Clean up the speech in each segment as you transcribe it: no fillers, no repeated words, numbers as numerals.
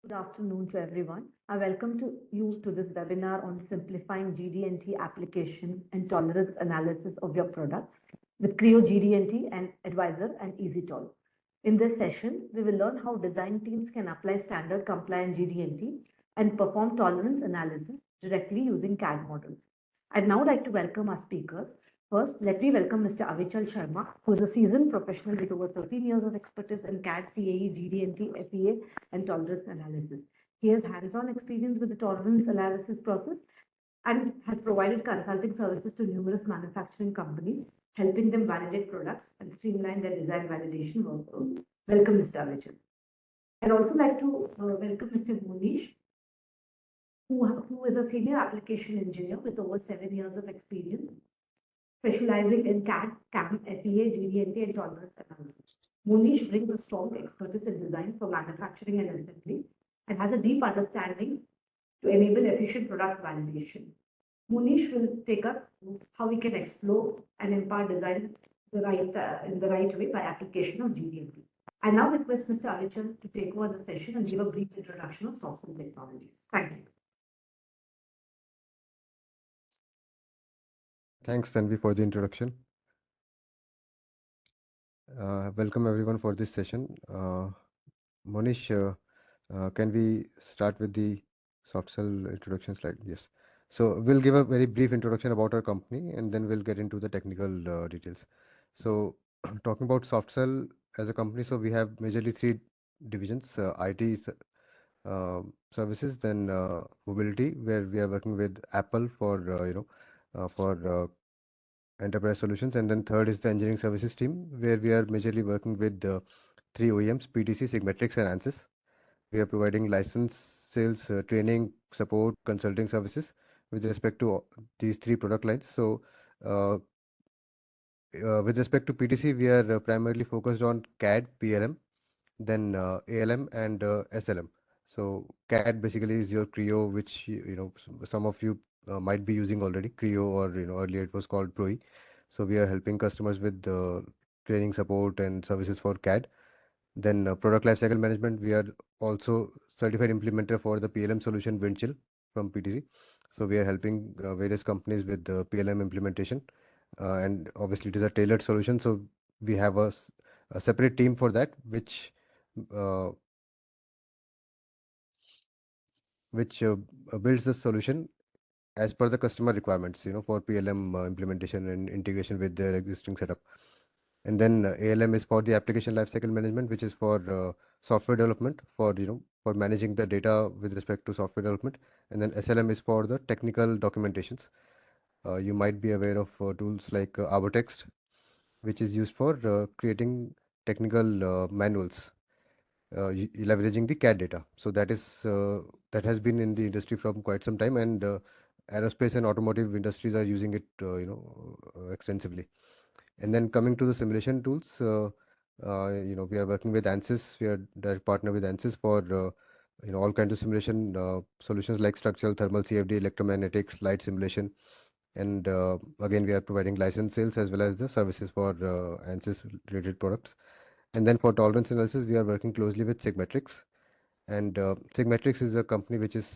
Good afternoon to everyone. I welcome you to this webinar on simplifying GD&T application and tolerance analysis of your products with Creo GD&T and Advisor and EZtol. In this session, we will learn how design teams can apply standard compliant GD&T and perform tolerance analysis directly using CAD models. I'd now like to welcome our speakers. First, let me welcome Mr. Avichal Sharma, who is a seasoned professional with over 13 years of expertise in CAD, CAE, GD&T, FEA, and tolerance analysis. He has hands-on experience with the tolerance analysis process and has provided consulting services to numerous manufacturing companies, helping them validate products and streamline their design validation workflow. Welcome, Mr. Avichal. I'd also like to welcome Mr. Munish, who is a senior application engineer with over 7 years of experience specializing in CAD, CAM, FEA, GD&T, and tolerance analysis. Munish brings a strong expertise in design for manufacturing and assembly and has a deep understanding to enable efficient product validation. Munish will take us through how we can explore and empower design in the right way by application of GD&T. I now request Mr. Avichal to take over the session and give a brief introduction of software technologies. Thank you. Thanks, Tanvi, for the introduction. Welcome everyone for this session. Monish, can we start with the soft cell introduction slide? Yes. So we'll give a very brief introduction about our company and then we'll get into the technical details. So talking about soft cell as a company, so we have majorly three divisions, IT services, then mobility, where we are working with Apple for, for enterprise solutions, and then third is the engineering services team, where we are majorly working with three OEMs, PTC, Sigmetrics, and ANSYS. We are providing license, sales, training, support, consulting services with respect to these three product lines. So with respect to PTC, we are primarily focused on CAD, PLM, then ALM and SLM. So CAD basically is your Creo, which some of you might be using already, Creo, or earlier it was called Pro. So we are helping customers with training, support, and services for CAD. Then product lifecycle management, we are also certified implementer for the PLM solution Windchill from PTC. So we are helping various companies with the PLM implementation, and obviously it is a tailored solution. So we have a separate team for that, which builds the solution as per the customer requirements, for PLM implementation and integration with their existing setup. And then ALM is for the application lifecycle management, which is for software development, for managing the data with respect to software development. And then SLM is for the technical documentations. You might be aware of tools like Text, which is used for creating technical manuals, leveraging the CAD data. So that has been in the industry from quite some time, and aerospace and automotive industries are using it, extensively. And then coming to the simulation tools, we are working with ANSYS. We are direct partner with ANSYS for all kinds of simulation solutions like structural, thermal, CFD, electromagnetics, light simulation. And again, we are providing license sales as well as the services for ANSYS related products. And then for tolerance analysis, we are working closely with Sigmetrics. And Sigmetrics is a company which is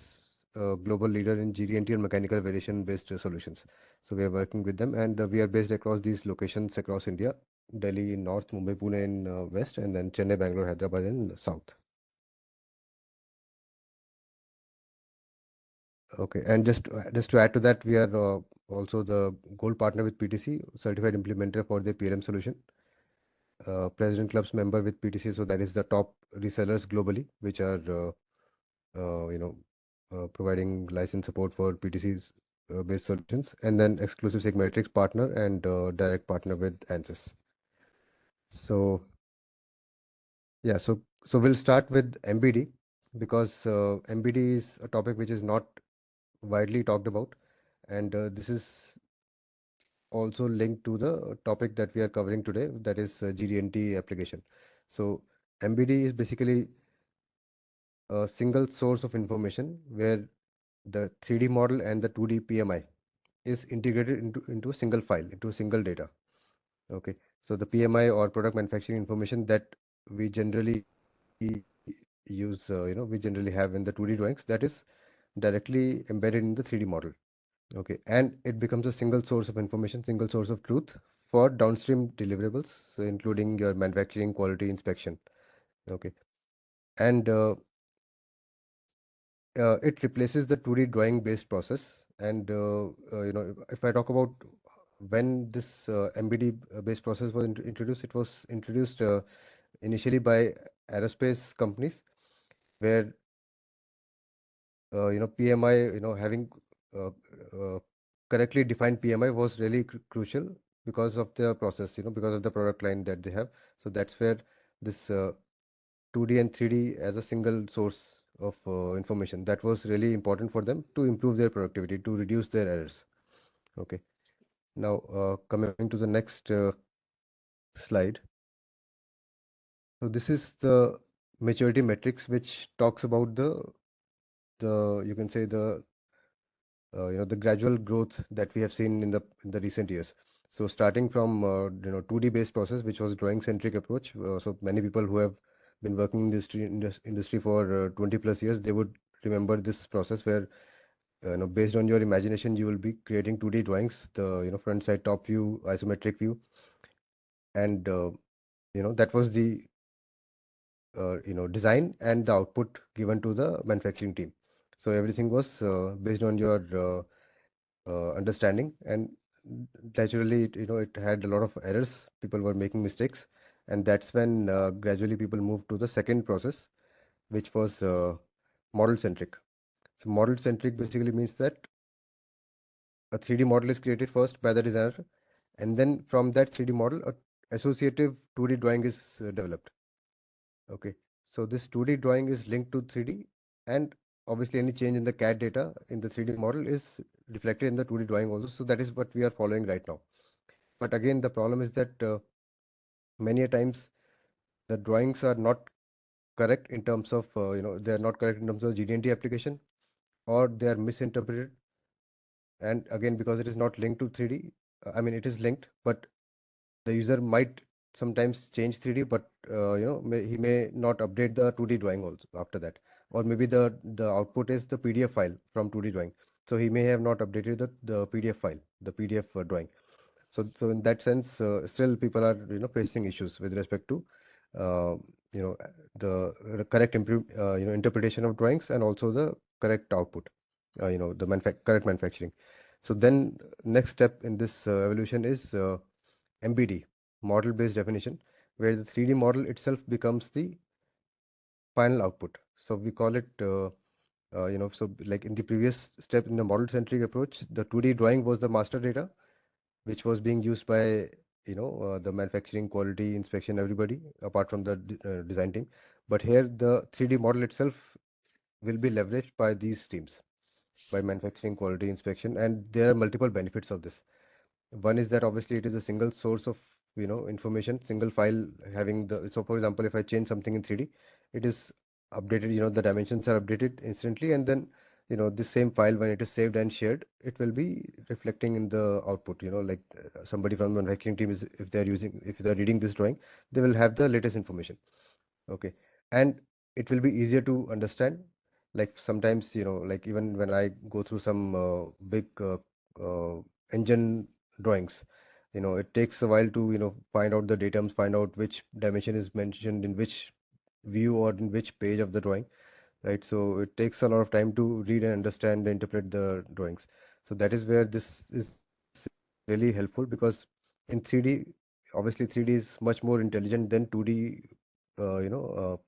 a global leader in GD&T and mechanical variation based solutions. So we are working with them, and we are based across these locations across India: Delhi in north, Mumbai, Pune in west, and then Chennai, Bangalore, Hyderabad in south. Okay, and just to add to that, we are also the gold partner with PTC, certified implementer for the PLM solution. President Club's member with PTC, so that is the top resellers globally, which are providing license support for PTC's based solutions, and then exclusive Sigmetrics partner and direct partner with ANSYS. So yeah, so we'll start with MBD, because MBD is a topic which is not widely talked about, and this is also linked to the topic that we are covering today, that is GD&T application. So MBD is basically a single source of information where the 3D model and the 2D PMI is integrated into a single file, into a single data. Okay, so the PMI or product manufacturing information that we generally use, we generally have in the 2D drawings, that is directly embedded in the 3D model. Okay, and it becomes a single source of information, single source of truth for downstream deliverables, so including your manufacturing, quality, inspection. Okay, and it replaces the 2D drawing based process. And if I talk about when this MBD based process was introduced, it was introduced initially by aerospace companies, where PMI, having uh, uh, correctly defined PMI was really crucial because of the process, because of the product line that they have. So that's where this 2D and 3D as a single source of information, that was really important for them to improve their productivity, to reduce their errors. Okay. Now, coming to the next slide. So this is the maturity metrics, which talks about the you can say the gradual growth that we have seen in the recent years. So starting from 2D based process, which was drawing centric approach. So many people who have been working in this industry for 20 plus years, they would remember this process where based on your imagination, you will be creating 2D drawings, the front side, top view, isometric view, and that was the design and the output given to the manufacturing team. So everything was based on your understanding, and naturally it had a lot of errors. People were making mistakes, and that's when gradually people moved to the second process, which was model centric. So model centric basically means that a 3D model is created first by the designer, and then from that 3D model, a associative 2D drawing is developed. Okay, so this 2D drawing is linked to 3D, and obviously any change in the CAD data in the 3D model is reflected in the 2D drawing also. So that is what we are following right now. But again, the problem is that many a times the drawings are not correct in terms of, they are not correct in terms of GD&T application, or they are misinterpreted. And again, because it is not linked to 3D, I mean, it is linked, but the user might sometimes change 3D, but he may not update the 2D drawing also after that. Or maybe the output is the PDF file from 2D drawing. So he may have not updated the PDF file, the PDF drawing. So in that sense, still people are facing issues with respect to uh, you know the correct interpretation of drawings, and also the correct output, the correct manufacturing. So then next step in this evolution is MBD, model based definition, where the 3D model itself becomes the final output. So we call it so like in the previous step in the model centric approach, the 2D drawing was the master data, which was being used by the manufacturing, quality, inspection, everybody apart from the design team. But here the 3D model itself will be leveraged by these teams, by manufacturing, quality, inspection, and there are multiple benefits of this. One is that obviously it is a single source of information, single file having the. So for example, if I change something in 3D, it is updated, the dimensions are updated instantly, and then this same file, when it is saved and shared, it will be reflecting in the output. Like somebody from the manufacturing team is, if they're reading this drawing, they will have the latest information. Okay, and it will be easier to understand. Like sometimes, like even when I go through some big engine drawings, it takes a while to find out the datums, find out which dimension is mentioned in which view or in which page of the drawing, right? So it takes a lot of time to read and understand and interpret the drawings. So that is where this is really helpful, because in 3D, obviously 3D is much more intelligent than 2D uh, you know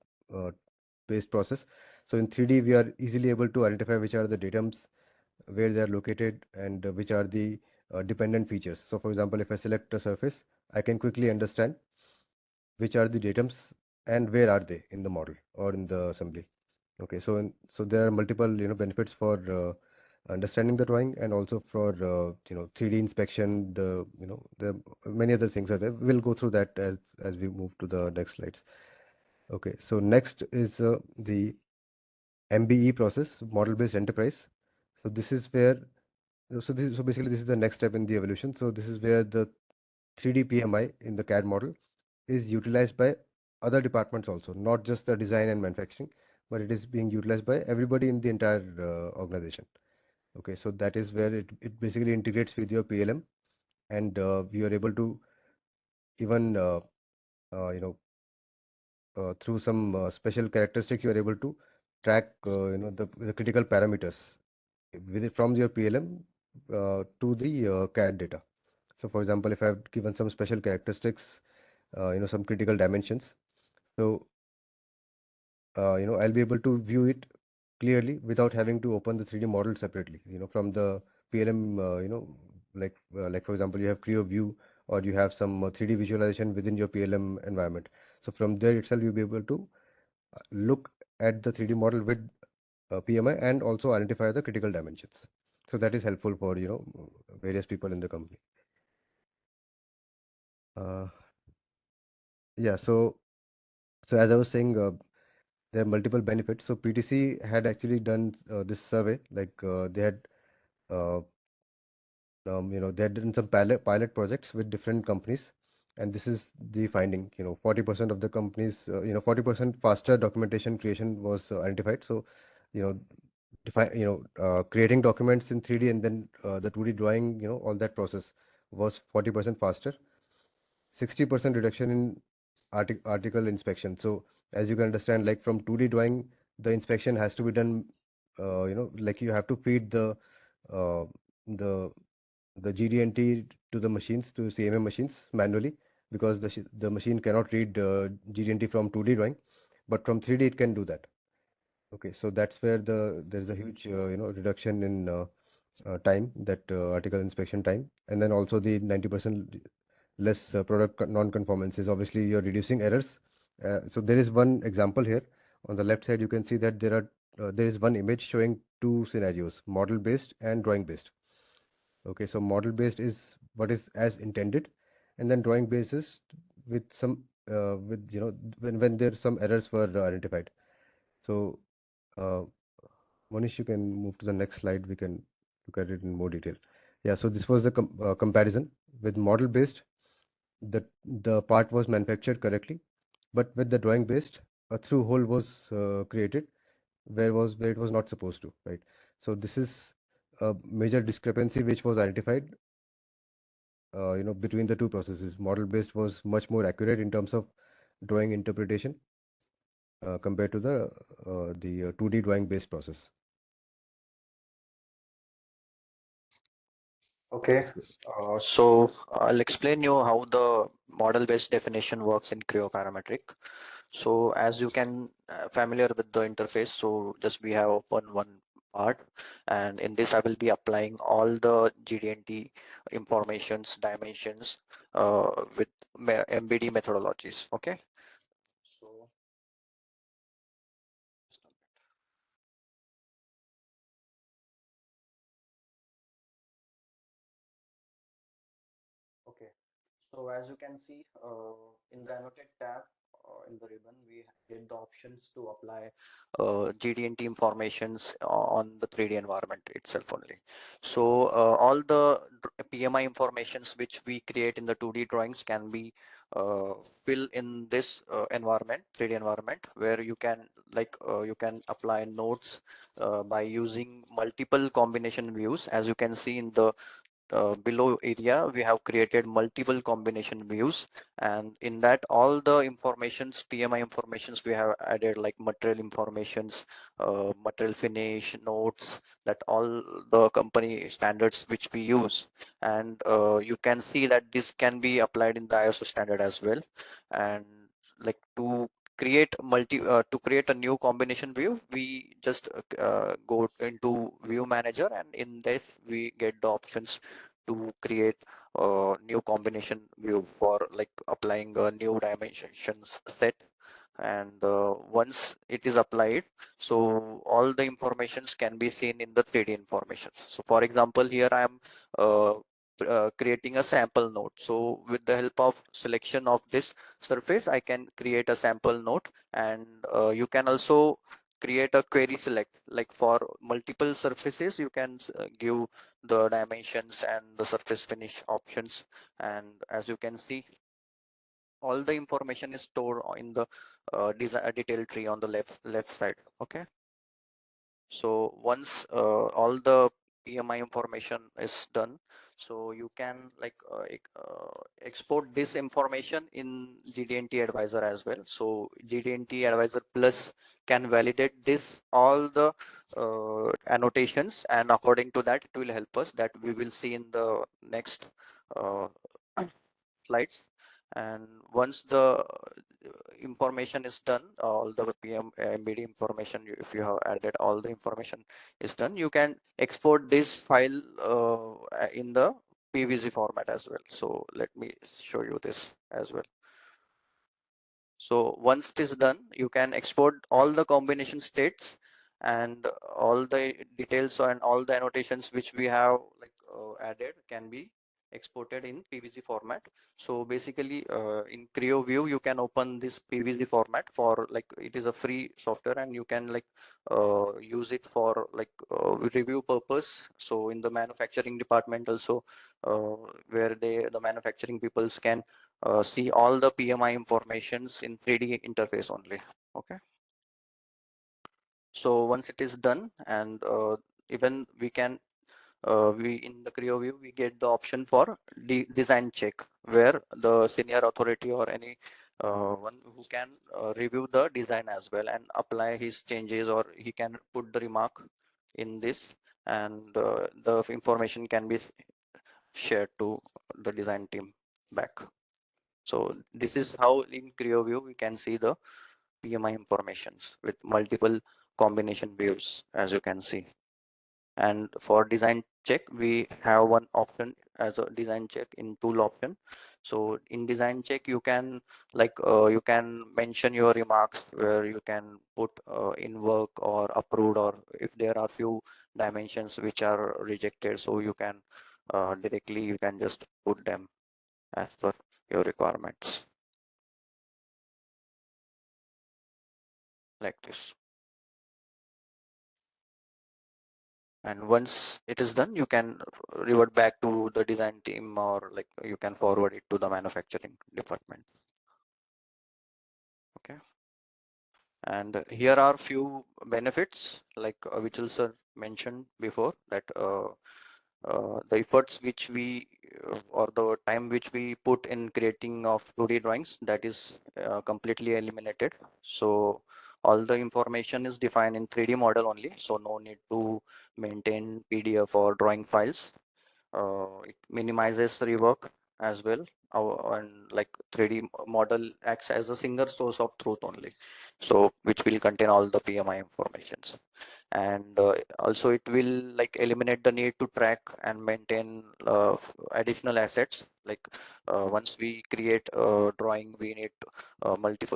based process. So in 3D, we are easily able to identify which are the datums, where they are located, and which are the dependent features. So for example, if I select a surface, I can quickly understand which are the datums and where are they in the model or in the assembly. Okay, so there are multiple benefits for understanding the drawing, and also for 3D inspection. The many other things are there. We'll go through that as we move to the next slides. Okay, so next is the MBE process, model-based enterprise. So this is where, so basically this is the next step in the evolution. So this is where the 3D PMI in the CAD model is utilized by other departments also, not just the design and manufacturing, but it is being utilized by everybody in the entire organization. Okay, so that is where it basically integrates with your PLM, and we are able to even you know through some special characteristics, you are able to track the critical parameters with it from your PLM to the CAD data. So for example, if I have given some special characteristics, some critical dimensions, so I'll be able to view it clearly without having to open the 3D model separately, from the PLM, like for example, you have Creo view, or you have some 3D visualization within your PLM environment. So from there itself, you'll be able to look at the 3D model with PMI and also identify the critical dimensions. So that is helpful for, various people in the company. Uh, yeah, so as I was saying, there are multiple benefits. So PTC had actually done this survey, like they had uh, they had done some pilot projects with different companies, and this is the finding. 40% of the companies, 40% faster documentation creation was identified. So, you know, creating documents in 3D and then the 2D drawing, all that process was 40% faster. 60% reduction in article inspection. So as you can understand, like from 2D drawing, the inspection has to be done, like you have to feed uh, the GD&T to the machines, to CMM machines manually, because the machine cannot read GD&T from 2D drawing, but from 3D it can do that. Okay, so that's where there's a huge reduction in time, that article inspection time, and then also the 90% less product non-conformances. Obviously, you're reducing errors. So there is one example here. On the left side, you can see that there is one image showing two scenarios: model based and drawing based. Okay, so model based is what is as intended, and then drawing based is with some with when there's some errors were identified. So uh, Manish, you can move to the next slide. We can look at it in more detail. Yeah, so this was the comparison with model based. The part was manufactured correctly, but with the drawing based, a through hole was created where it was not supposed to, right? So this is a major discrepancy which was identified, between the two processes. Model based was much more accurate in terms of drawing interpretation compared to the 2D drawing based process. Okay, so I'll explain you how the model-based definition works in Creo parametric. So as you can familiar with the interface, so just we have open one part, and in this I will be applying all the GD&T informations, dimensions with MBD methodologies. Okay, so okay. So as you can see in the annotate tab in the ribbon, we get the options to apply GD&T informations on the 3D environment itself only. So all the PMI informations which we create in the 2D drawings can be fill in this environment, 3D environment, where you can you can apply nodes by using multiple combination views. As you can see in the below area, we have created multiple combination views, and in that all the informations, PMI informations, we have added like material informations, material finish notes, that all the company standards which we use. And you can see that this can be applied in the ISO standard as well. And like to create a new combination view, we just go into view manager, and in this we get the options to create a new combination view for like applying a new dimensions set. And once it is applied, so all the informations can be seen in the 3D informations. So for example, here I am uh, creating a sample node. So with the help of selection of this surface, I can create a sample node. And you can also create a query select, like for multiple surfaces you can give the dimensions and the surface finish options. And as you can see, all the information is stored in the detail tree on the left side. Okay. So once all the PMI information is done, so you can like export this information in GD&T Advisor as well. So GD&T Advisor Plus can validate this all the annotations, and according to that it will help us, that we will see in the next uh, slides. And once the information is done, all the PM MBD information, if you have added all the information is done, you can export this file in the PVC format as well. So let me show you this as well. So once it is done, you can export all the combination states and all the details and all the annotations which we have like added can be exported in PVC format. So basically in Creo View, you can open this PVC format for like, it is a free software and you can like use it for like review purpose. So in the manufacturing department also, where the manufacturing peoples can see all the PMI informations in 3D interface only. Okay. So once it is done, and even we can we in the Creo view we get the option for design check, where the senior authority or any one who can review the design as well and apply his changes, or he can put the remark in this, and the information can be shared to the design team back. So this is how in Creo view we can see the PMI informations with multiple combination views, as you can see. And for design check, we have one option as a design check in tool option. So in design check, you can like you can mention your remarks, where you can put in work or approved, or if there are few dimensions which are rejected, so you can directly you can just put them as per your requirements, like this. And once it is done, you can revert back to the design team, or like you can forward it to the manufacturing department. Okay. And here are few benefits, like Vichal sir mentioned before, that the efforts which we or the time which we put in creating of 2D drawings, that is completely eliminated. So all the information is defined in 3D model only, so no need to maintain PDF or drawing files. It minimizes rework as well, and like 3D model acts as a single source of truth only, so which will contain all the PMI informations. And also it will like eliminate the need to track and maintain additional assets, like once we create a drawing, we need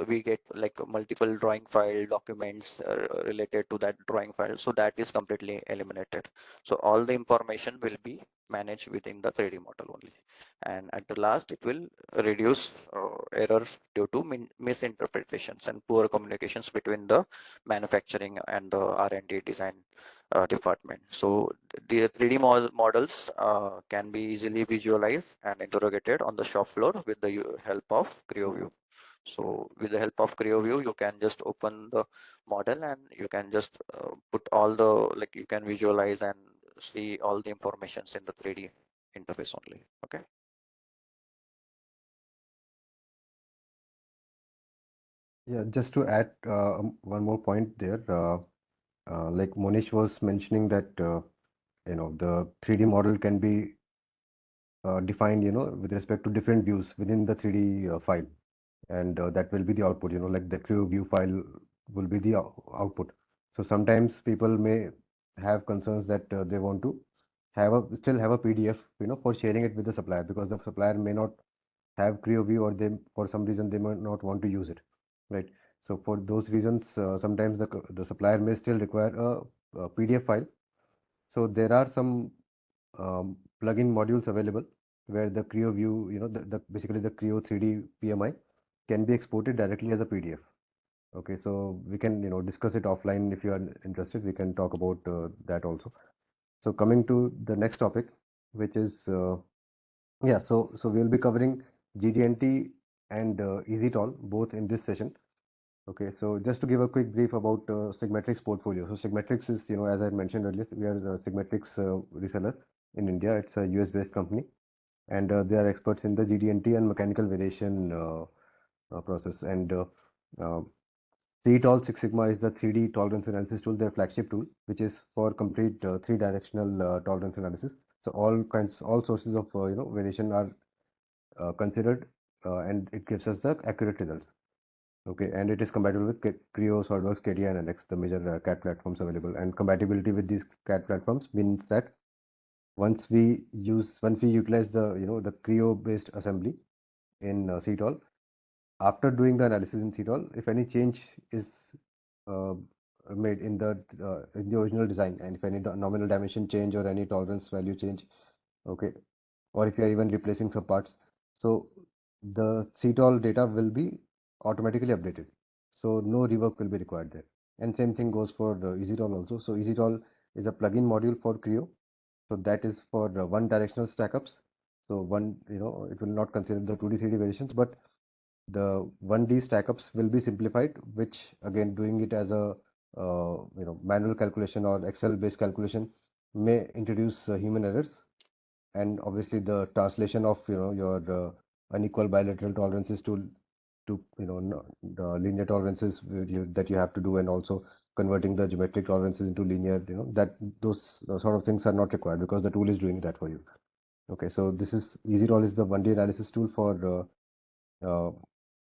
we get like multiple drawing file documents related to that drawing file, so that is completely eliminated. So all the information will be managed within the 3D model only, and at the last it will reduce errors due to misinterpretations and poor communications between the manufacturing and the R&D design department. So the 3D models can be easily visualized and interrogated on the shop floor with the help of Creo view. So with the help of Creo view, you can just open the model and you can just put all the, like you can visualize and see all the informations in the 3D interface only. Okay. Yeah, just to add one more point there, like Monish was mentioning that the 3D model can be defined, with respect to different views within the 3D file, and that will be the output. Like the Creo view file will be the output. So sometimes people may have concerns that they want to still have a PDF, for sharing it with the supplier, because the supplier may not have Creo view, or they for some reason they might not want to use it, right? So for those reasons, sometimes the supplier may still require a PDF file. So there are some plugin modules available where the Creo view, basically the Creo 3D PMI can be exported directly as a PDF. Okay, so we can discuss it offline if you are interested. We can talk about that also. So coming to the next topic, which is yeah, so we'll be covering GD&T and EZtol, both in this session. Okay, so just to give a quick brief about Sigmetrix portfolio. So Sigmetrix is, as I mentioned earlier, we are a Sigmetrix reseller in India. It's a US-based company, and they are experts in the GD&T and mechanical variation process. And EZtol Six Sigma is the 3D tolerance analysis tool, their flagship tool, which is for complete three-directional tolerance analysis. So all sources of variation are considered, and it gives us the accurate results. Okay, and it is compatible with Creo, SolidWorks, KDE, and NX, the major CAD platforms available. And compatibility with these CAD platforms means that once we utilize the the Creo-based assembly in EZtol, after doing the analysis in EZtol, if any change is uh, made in the original design, and if any nominal dimension change or any tolerance value change, okay, or if you are even replacing some parts, so the EZtol data will be automatically updated. So no rework will be required there. And same thing goes for EZtol also. So EZtol is a plugin module for Creo. So that is for one directional stackups. So it will not consider the 2D 3D variations, but the 1D stackups will be simplified, which again doing it as a manual calculation or Excel based calculation may introduce human errors, and obviously the translation of your unequal bilateral tolerances to the linear tolerances that you have to do, and also converting the geometric tolerances into linear, that those sort of things are not required because the tool is doing that for you. Okay, so this is EZtol is the 1D analysis tool for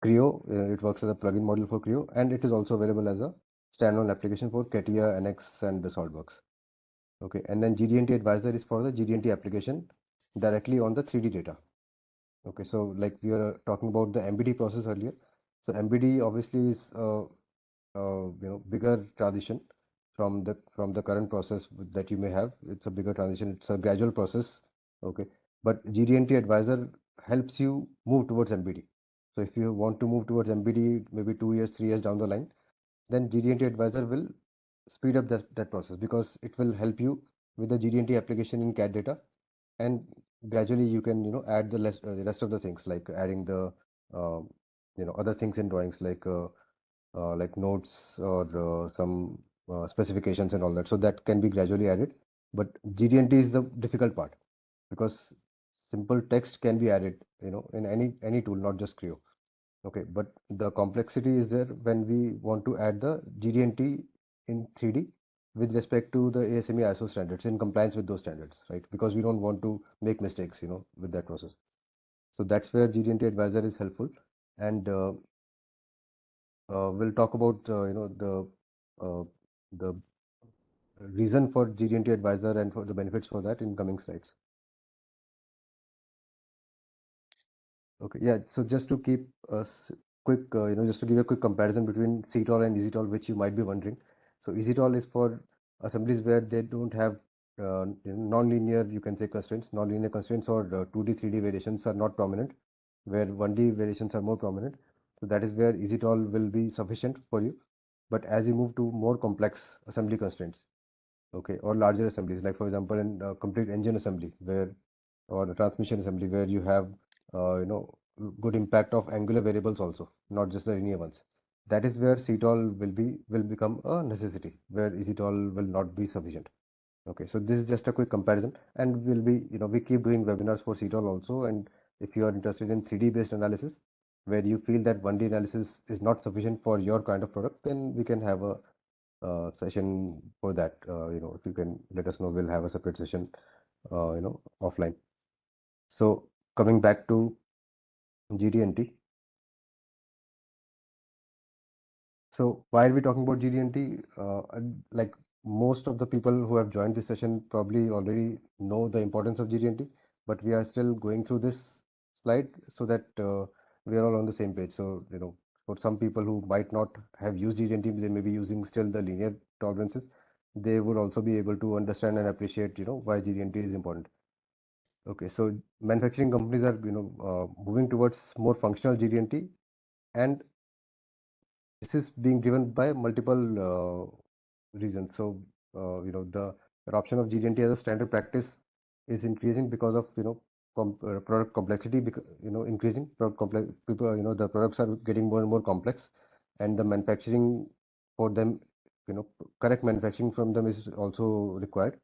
Creo. It works as a plugin module for Creo, and it is also available as a standalone application for CATIA, NX, and the SolidWorks. Okay, and then GD&T Advisor is for the GD&T application directly on the 3D data. Okay, so like we were talking about the MBD process earlier. So MBD obviously is bigger transition from the current process that you may have. It's a bigger transition. It's a gradual process. Okay, but GD&T Advisor helps you move towards MBD. So if you want to move towards MBD maybe 2 years, 3 years down the line, then GD&T Advisor will speed up that process, because it will help you with the GD&T application in CAD data, and gradually you can add the rest of the things, like adding the other things in drawings, like notes or some specifications and all that. So that can be gradually added, but GD&T is the difficult part, because simple text can be added in any tool, not just Creo. Okay, but the complexity is there when we want to add the GD&T in 3D with respect to the ASME ISO standards, in compliance with those standards, right? Because we don't want to make mistakes, with that process. So that's where GD&T Advisor is helpful, and we'll talk about the reason for GD&T Advisor and for the benefits for that in coming slides. Okay, yeah. So just to keep a quick, just to give a quick comparison between CTOL and EZtol, which you might be wondering. So EZtol is for assemblies where they don't have non-linear, you can say, constraints. Non-linear constraints or 2D, 3D variations are not prominent, where 1D variations are more prominent. So that is where EZtol will be sufficient for you. But as you move to more complex assembly constraints, okay, or larger assemblies, like for example in complete engine assembly, where or the transmission assembly, where you have good impact of angular variables also, not just the linear ones. That is where CTOL will become a necessity, where EZtol will not be sufficient. Okay, so this is just a quick comparison, and we'll be we keep doing webinars for CTOL also. And if you are interested in 3D based analysis, where you feel that 1D analysis is not sufficient for your kind of product, then we can have a session for that. If you can let us know, we'll have a separate session offline. So coming back to GD&T. So why are we talking about GD&T? Like most of the people who have joined this session probably already know the importance of GD&T, but we are still going through this slide so that we are all on the same page. So for some people who might not have used GD&T, they may be using still the linear tolerances. They would also be able to understand and appreciate why GD&T is important. Okay, so manufacturing companies are moving towards more functional GD&T, and this is being driven by multiple reasons. So the adoption of GD&T as a standard practice is increasing because of product complexity, increasing product complex. People, the products are getting more and more complex, and the manufacturing for them, correct manufacturing from them is also required.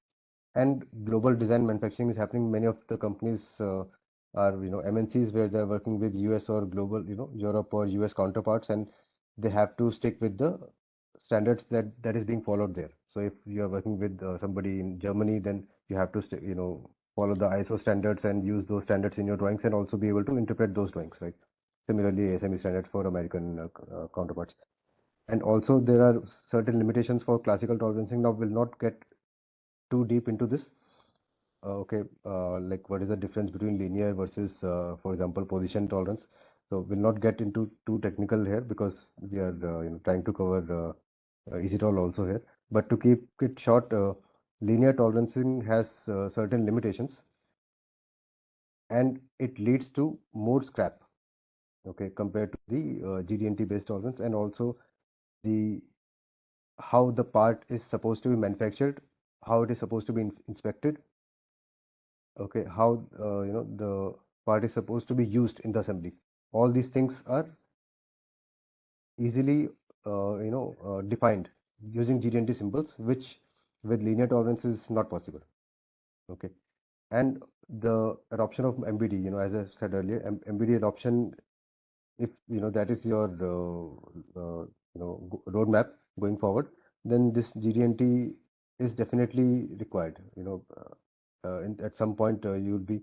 And global design manufacturing is happening. Many of the companies are MNCs, where they're working with US or global, Europe or US counterparts, and they have to stick with the standards that is being followed there. So if you are working with somebody in Germany, then you have to follow the ISO standards and use those standards in your drawings, and also be able to interpret those drawings, right? Similarly, ASME standards for American counterparts. And also there are certain limitations for classical tolerancing. Now we'll not get too deep into this. Okay, like what is the difference between linear versus, for example, position tolerance? So we'll not get into too technical here, because we are trying to cover EZtol also here. But to keep it short, linear tolerancing has certain limitations, and it leads to more scrap, okay, compared to the GD&T based tolerance, and also the how the part is supposed to be manufactured, how it is supposed to be inspected, okay, how the part is supposed to be used in the assembly. All these things are easily defined using GD&T symbols, which with linear tolerance is not possible. Okay, and the adoption of MBD, as I said earlier, MBD adoption, if that is your roadmap going forward, then this GD&T is definitely required. At some point you will be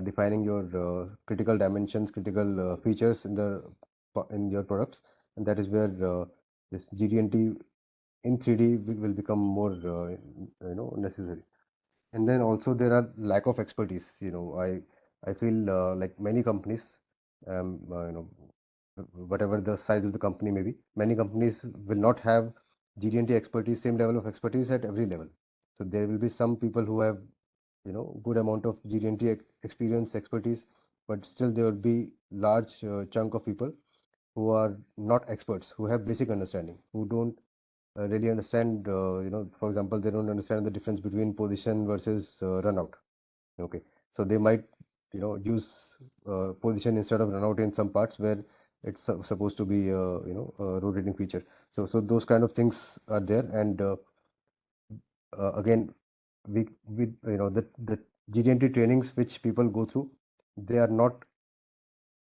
defining your critical dimensions, critical features in your products, and that is where this GD&T in 3D will become more necessary. And then also there are lack of expertise. I feel like many companies, whatever the size of the company may be, many companies will not have GD&T expertise, same level of expertise at every level. So there will be some people who have good amount of GD&T experience, expertise, but still there will be large chunk of people who are not experts, who have basic understanding, who don't really understand, for example, they don't understand the difference between position versus run out. Okay, so they might use position instead of run out in some parts where it's supposed to be a rotating feature. So those kind of things are there. And again, we the GD&T trainings which people go through, they are not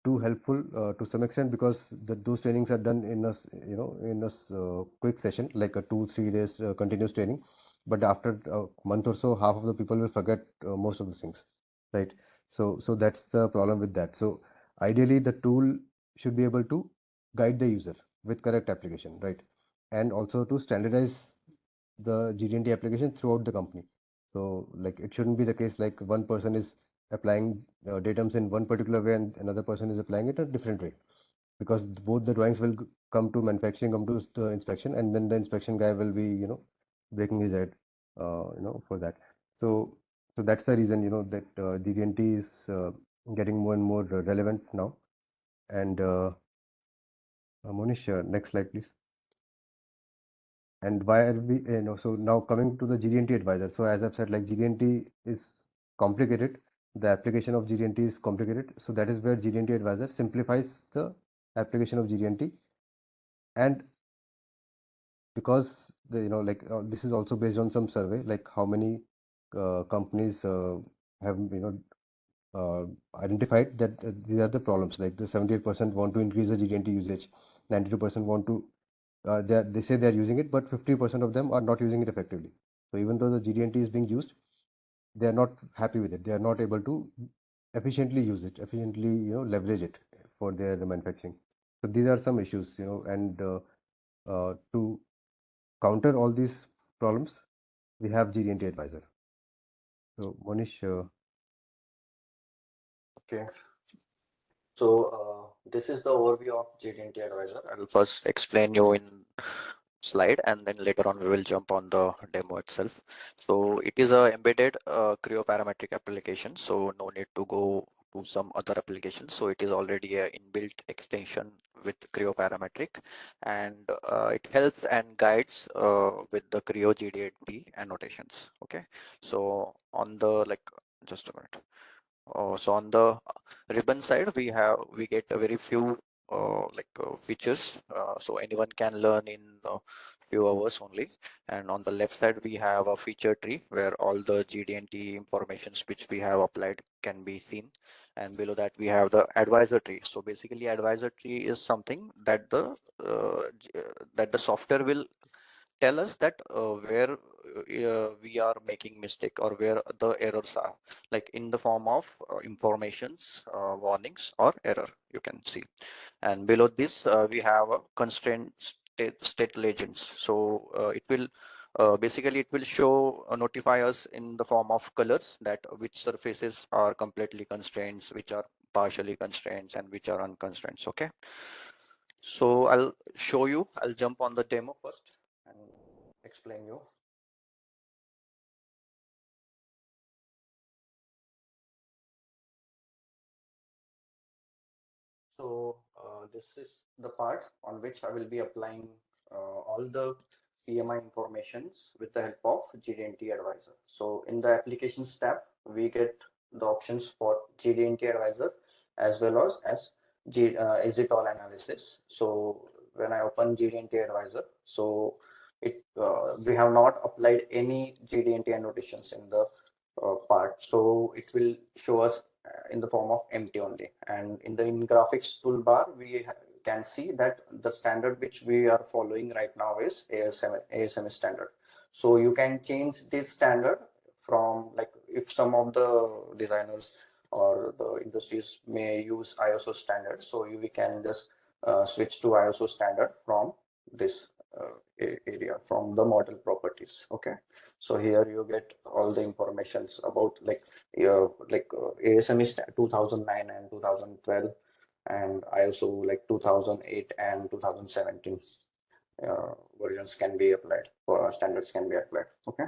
too helpful to some extent, because those trainings are done in a quick session, like a 2-3 days continuous training. But after a month or so, half of the people will forget most of the things, right? So that's the problem with that. So ideally the tool should be able to guide the user with correct application, right? And also to standardize the GD&T application throughout the company. So like it shouldn't be the case like one person is applying datums in one particular way and another person is applying it a different way, because both the drawings will come to manufacturing, come to the inspection, and then the inspection guy will be breaking his head for that. So that's the reason that GD&T is getting more and more relevant now. And Monish, next slide please. And why are we, so now coming to the GD&T advisor. So as I've said, like GD&T is complicated. The application of GD&T is complicated. So that is where GD&T advisor simplifies the application of GD&T. And because this is also based on some survey, like how many companies have identified that these are the problems. Like the 78% want to increase the GD&T usage, 92% want to they say they're using it, but 50% of them are not using it effectively. So even though the GD&T is being used, they are not happy with it. They are not able to efficiently use it, efficiently leverage it for their manufacturing. So these are some issues, and to counter all these problems, we have GD&T advisor. So Monish. Okay. So this is the overview of GD&T advisor. I'll first explain you in slide, and then later on we will jump on the demo itself. So it is a embedded Creo parametric application, so no need to go to some other applications. So it is already a inbuilt extension with Creo parametric, and it helps and guides with the Creo GD&T annotations. Okay, so on the just a minute. So on the ribbon side, we get a very few features, so anyone can learn in a few hours only. And on the left side, we have a feature tree where all the GD&T informations which we have applied can be seen. And below that, we have the advisor tree. So basically, advisor tree is something that the software will tell us that where we are making mistake or where the errors are, like in the form of informations, warnings or error, you can see. And below this, we have a constraint state legends. So it will basically it will show notify us in the form of colors that which surfaces are completely constraints, which are partially constraints, and which are unconstraints. Okay, so I'll jump on the demo first and explain you. So this is the part on which I will be applying all the PMI informations with the help of GD&T Advisor. So in the applications tab, we get the options for GD&T Advisor as well as EZtol analysis. So when I open GD&T Advisor, so we have not applied any GD&T annotations in the part. So it will show us in the form of empty only. And in the graphics toolbar, we can see that the standard which we are following right now is ASM standard. So you can change this standard from, like, if some of the designers or the industries may use ISO standard, so we can just switch to ISO standard from this area, from the model properties. Okay, so here you get all the informations about ASM is 2009 and 2012, and ISO like 2008 and 2017 versions can be applied, or standards can be applied. Okay,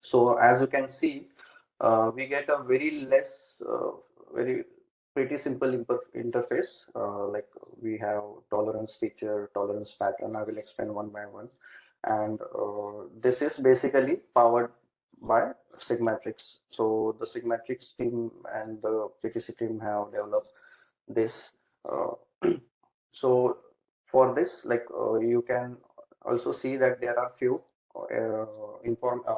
so as you can see, we get a very pretty simple interface. Like we have tolerance feature, tolerance pattern. I will explain one by one. And this is basically powered by Sigmatrix. So the Sigmatrix team and the PTC team have developed this. So for this, you can also see that there are few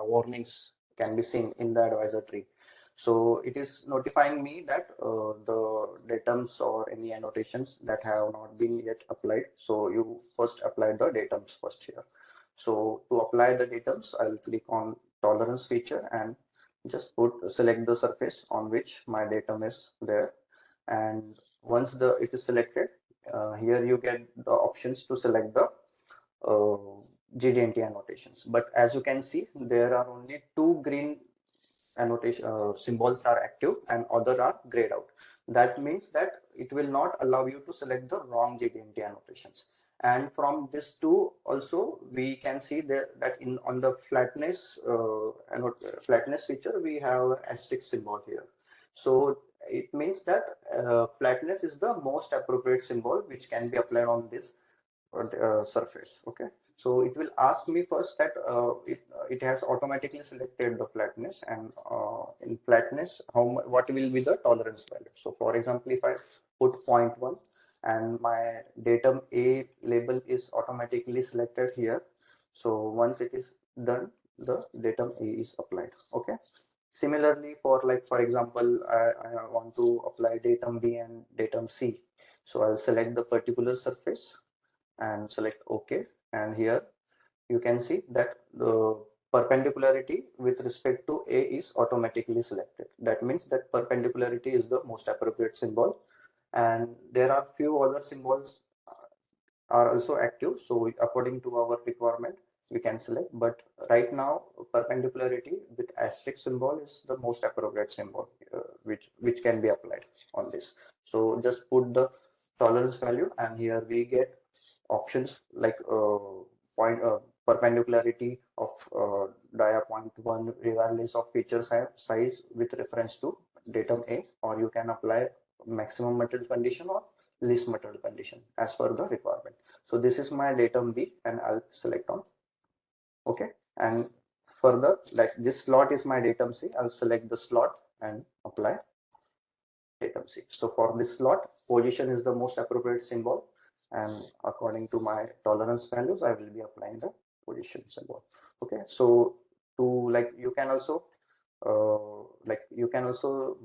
warnings can be seen in the advisor tree. So it is notifying me that the datums or any annotations that have not been yet applied. So you first apply the datums first here. So to apply the datums, I'll click on tolerance feature and just select the surface on which my datum is there. And once it is selected, here you get the options to select the GD&T annotations. But as you can see, there are only two green annotation symbols are active and other are grayed out. That means that it will not allow you to select the wrong GD&T annotations. And from this two also, we can see that on the flatness flatness feature, we have asterisk symbol here. So it means that flatness is the most appropriate symbol which can be applied on this surface. Okay, so it will ask me first that it has automatically selected the flatness, and in flatness what will be the tolerance value. So for example, if I put 0.1 and my datum A label is automatically selected here, so once it is done, the datum A is applied. Okay, similarly for example, I want to apply datum B and datum C, so I'll select the particular surface and select OK. And here you can see that the perpendicularity with respect to A is automatically selected. That means that perpendicularity is the most appropriate symbol. And there are few other symbols are also active. So according to our requirement, we can select. But right now, perpendicularity with asterisk symbol is the most appropriate symbol, which can be applied on this. So just put the tolerance value, and here we get options like perpendicularity of dia 0.1 regardless of feature size with reference to datum A, or you can apply maximum material condition or least material condition as per the requirement. So this is my datum B, and I'll select on OK. And further, like this slot is my datum C, I'll select the slot and apply. datum C. So for this slot, position is the most appropriate symbol, and according to my tolerance values, I will be applying the position symbol. Okay, so you can also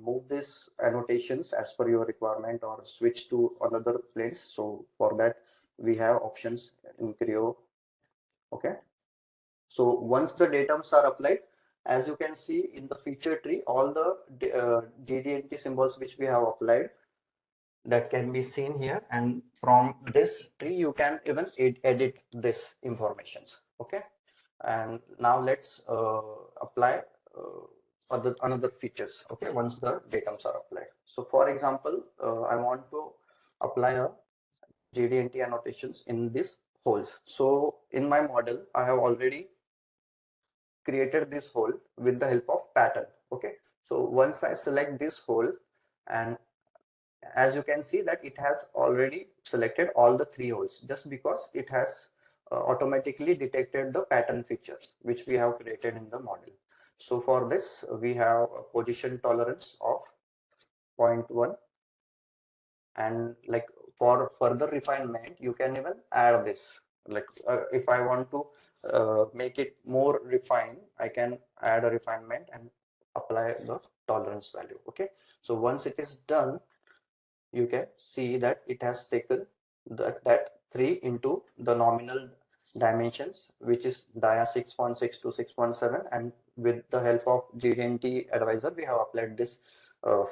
move these annotations as per your requirement or switch to another place. So for that, we have options in Creo. Okay, so once the datums are applied, as you can see in the feature tree, all the GD&T symbols which we have applied, that can be seen here, and from this tree you can even edit this informations. Okay, and now let's apply another features. Okay, once the datums are applied. So for example, I want to apply a GD&T annotations in this holes. So in my model, I have already created this hole with the help of pattern. Okay, so once I select this hole, and as you can see that it has already selected all the 3 holes, just because it has automatically detected the pattern features which we have created in the model. So for this, we have a position tolerance of 0.1, and like for further refinement, you can even add this. Like if I want to make it more refined, I can add a refinement and apply the tolerance value. Okay, so once it is done, you can see that it has taken that 3 into the nominal dimensions, which is dia 6.6 to 6.7, and with the help of GD&T advisor, we have applied this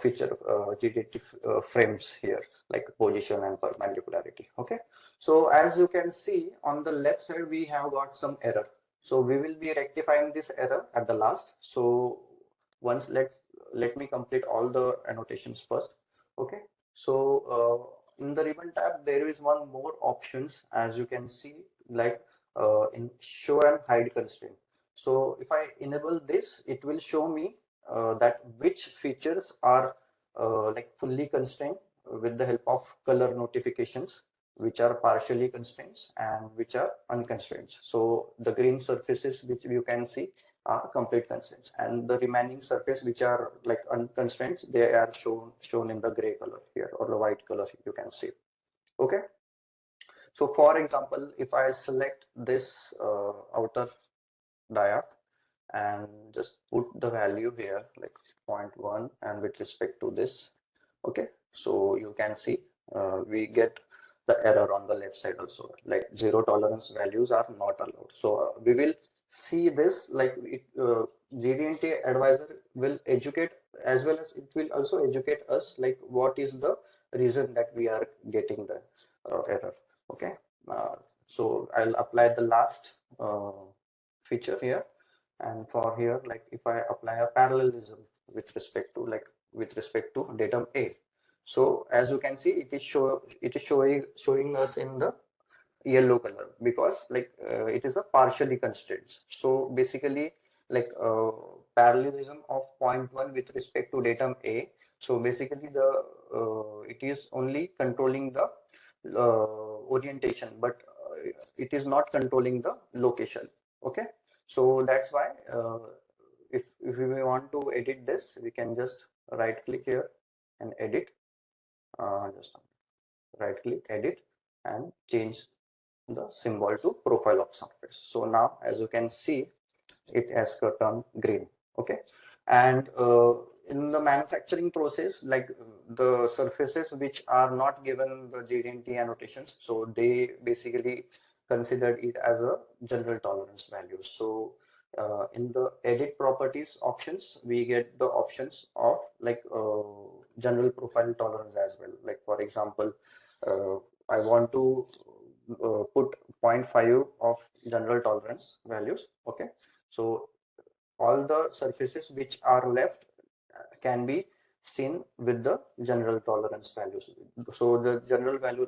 feature GD&T frames here, like position and perpendicularity. Okay, so as you can see on the left side, we have got some error. So we will be rectifying this error at the last. So once let me complete all the annotations first. Okay, so in the ribbon tab, there is one more options, as you can see, like in show and hide constraint. So if I enable this, it will show me that which features are like fully constrained with the help of color notifications, which are partially constrained and which are unconstrained. So the green surfaces which you can see are complete constraints, and the remaining surface which are like unconstrained, they are shown in the gray color here, or the white color you can see. Okay, so for example, if I select this outer dia and just put the value here like 0.1, and with respect to this, okay, so you can see we get the error on the left side also, like zero tolerance values are not allowed. So we will see this, like GD&T advisor will educate, as well as it will also educate us like what is the reason that we are getting the error. Okay, so I'll apply the last feature here, and for here, like if I apply a parallelism with respect to datum A, so as you can see, it is showing us in the yellow color, because like it is a partially constrained. So basically, like parallelism of 0.1 with respect to datum A, so basically the it is only controlling the orientation, but it is not controlling the location. Okay, so that's why if we want to edit this, we can just right click here and edit, just right click, edit, and change the symbol to profile of surface. So now as you can see, it has turned green. Okay, and in the manufacturing process, like the surfaces which are not given the GD&T annotations, so they basically considered it as a general tolerance value. So in the edit properties options, we get the options of like general profile tolerance as well. Like for example, I want to put 0.5 of general tolerance values. Okay, so all the surfaces which are left can be seen with the general tolerance values. So the general value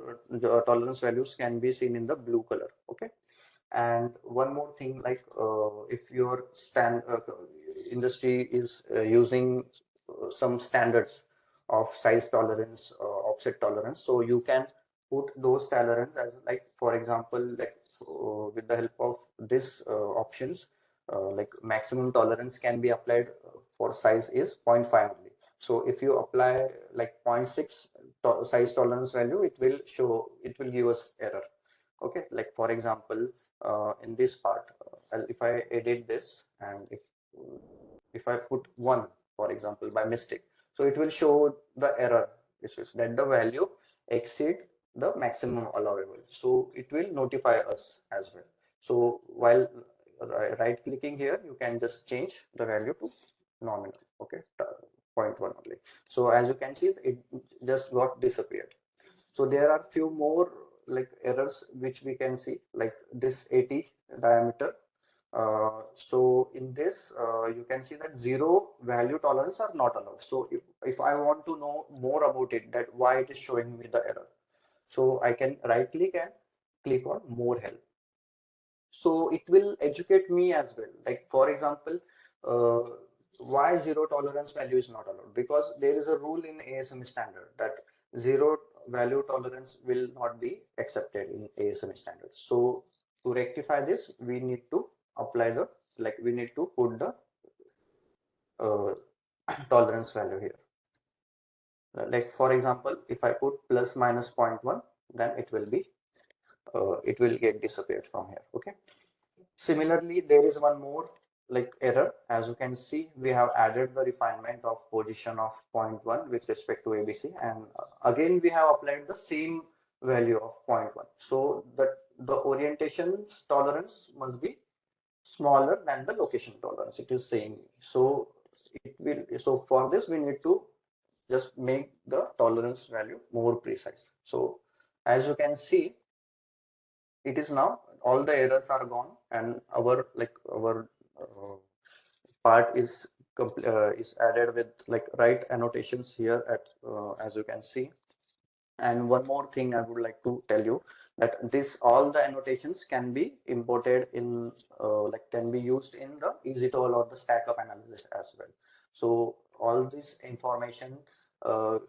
tolerance values can be seen in the blue color. Okay, and one more thing, like if your industry is using some standards of size tolerance, offset tolerance, so you can put those tolerance as, like for example, like with the help of this options, like maximum tolerance can be applied for size is 0.5 only. So if you apply like 0.6 size tolerance value, it will give us error. Okay, like for example, in this part, if I edit this and if I put 1, for example, by mistake, so it will show the error. This is that the value exceed the maximum allowable. So it will notify us as well. So while right clicking here, you can just change the value to nominal. Okay, 0.1 only. So as you can see, it just got disappeared. So there are few more like errors which we can see, like this 80 diameter. So in this, you can see that 0 value tolerance are not allowed. So if I want to know more about it, that why it is showing me the error, so I can right click and click on more help. So it will educate me as well. Like for example, why 0 tolerance value is not allowed? Because there is a rule in ASM standard that 0 value tolerance will not be accepted in ASM standard. So to rectify this, we need to apply the, like we need to put the tolerance value here. Like for example, if I put plus minus 0.1, then it will be it will get disappeared from here. Okay. Similarly, there is one more like error. As you can see, we have added the refinement of position of 0.1 with respect to ABC, and again we have applied the same value of 0.1. So the orientation tolerance must be smaller than the location tolerance. It is saying so. It will. So for this, we need to just make the tolerance value more precise. So as you can see, it is now all the errors are gone, and our part is added with like right annotations here at as you can see. And one more thing I would like to tell you, that this all the annotations can be imported in like can be used in the EZtol or the stack up analysis as well. So all this information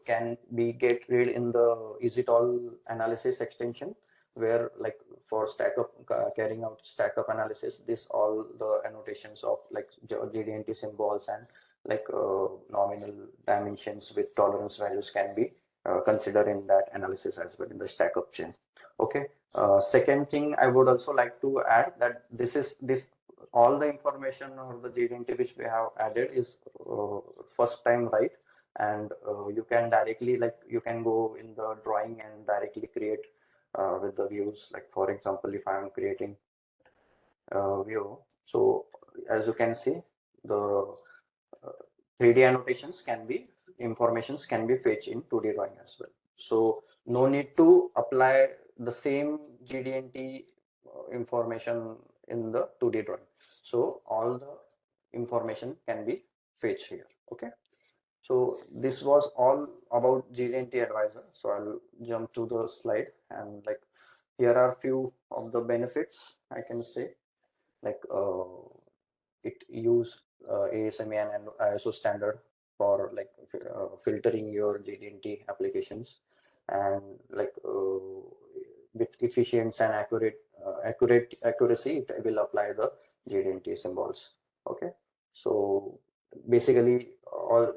can be get read in the EZtol analysis extension, where like for stack up carrying out stack up analysis, this all the annotations of like GD&T symbols and like nominal dimensions with tolerance values can be consider in that analysis as well in the stack up chain. Okay. Second thing I would also like to add, that this all the information or the GD&T which we have added is first time right, and you can directly like you can go in the drawing and directly create with the views. Like for example, if I am creating view, so as you can see, the 3D annotations can be informations can be fetched in 2D drawing as well. So no need to apply the same GD&T information in the 2D drawing. So all the information can be fetched here. Okay. So this was all about GD&T advisor. So I'll jump to the slide, and like here are few of the benefits I can say. Like it use ASME and ISO standard for like filtering your GD&T applications, and like with efficient and accuracy, it will apply the GD&T symbols. Okay, so basically all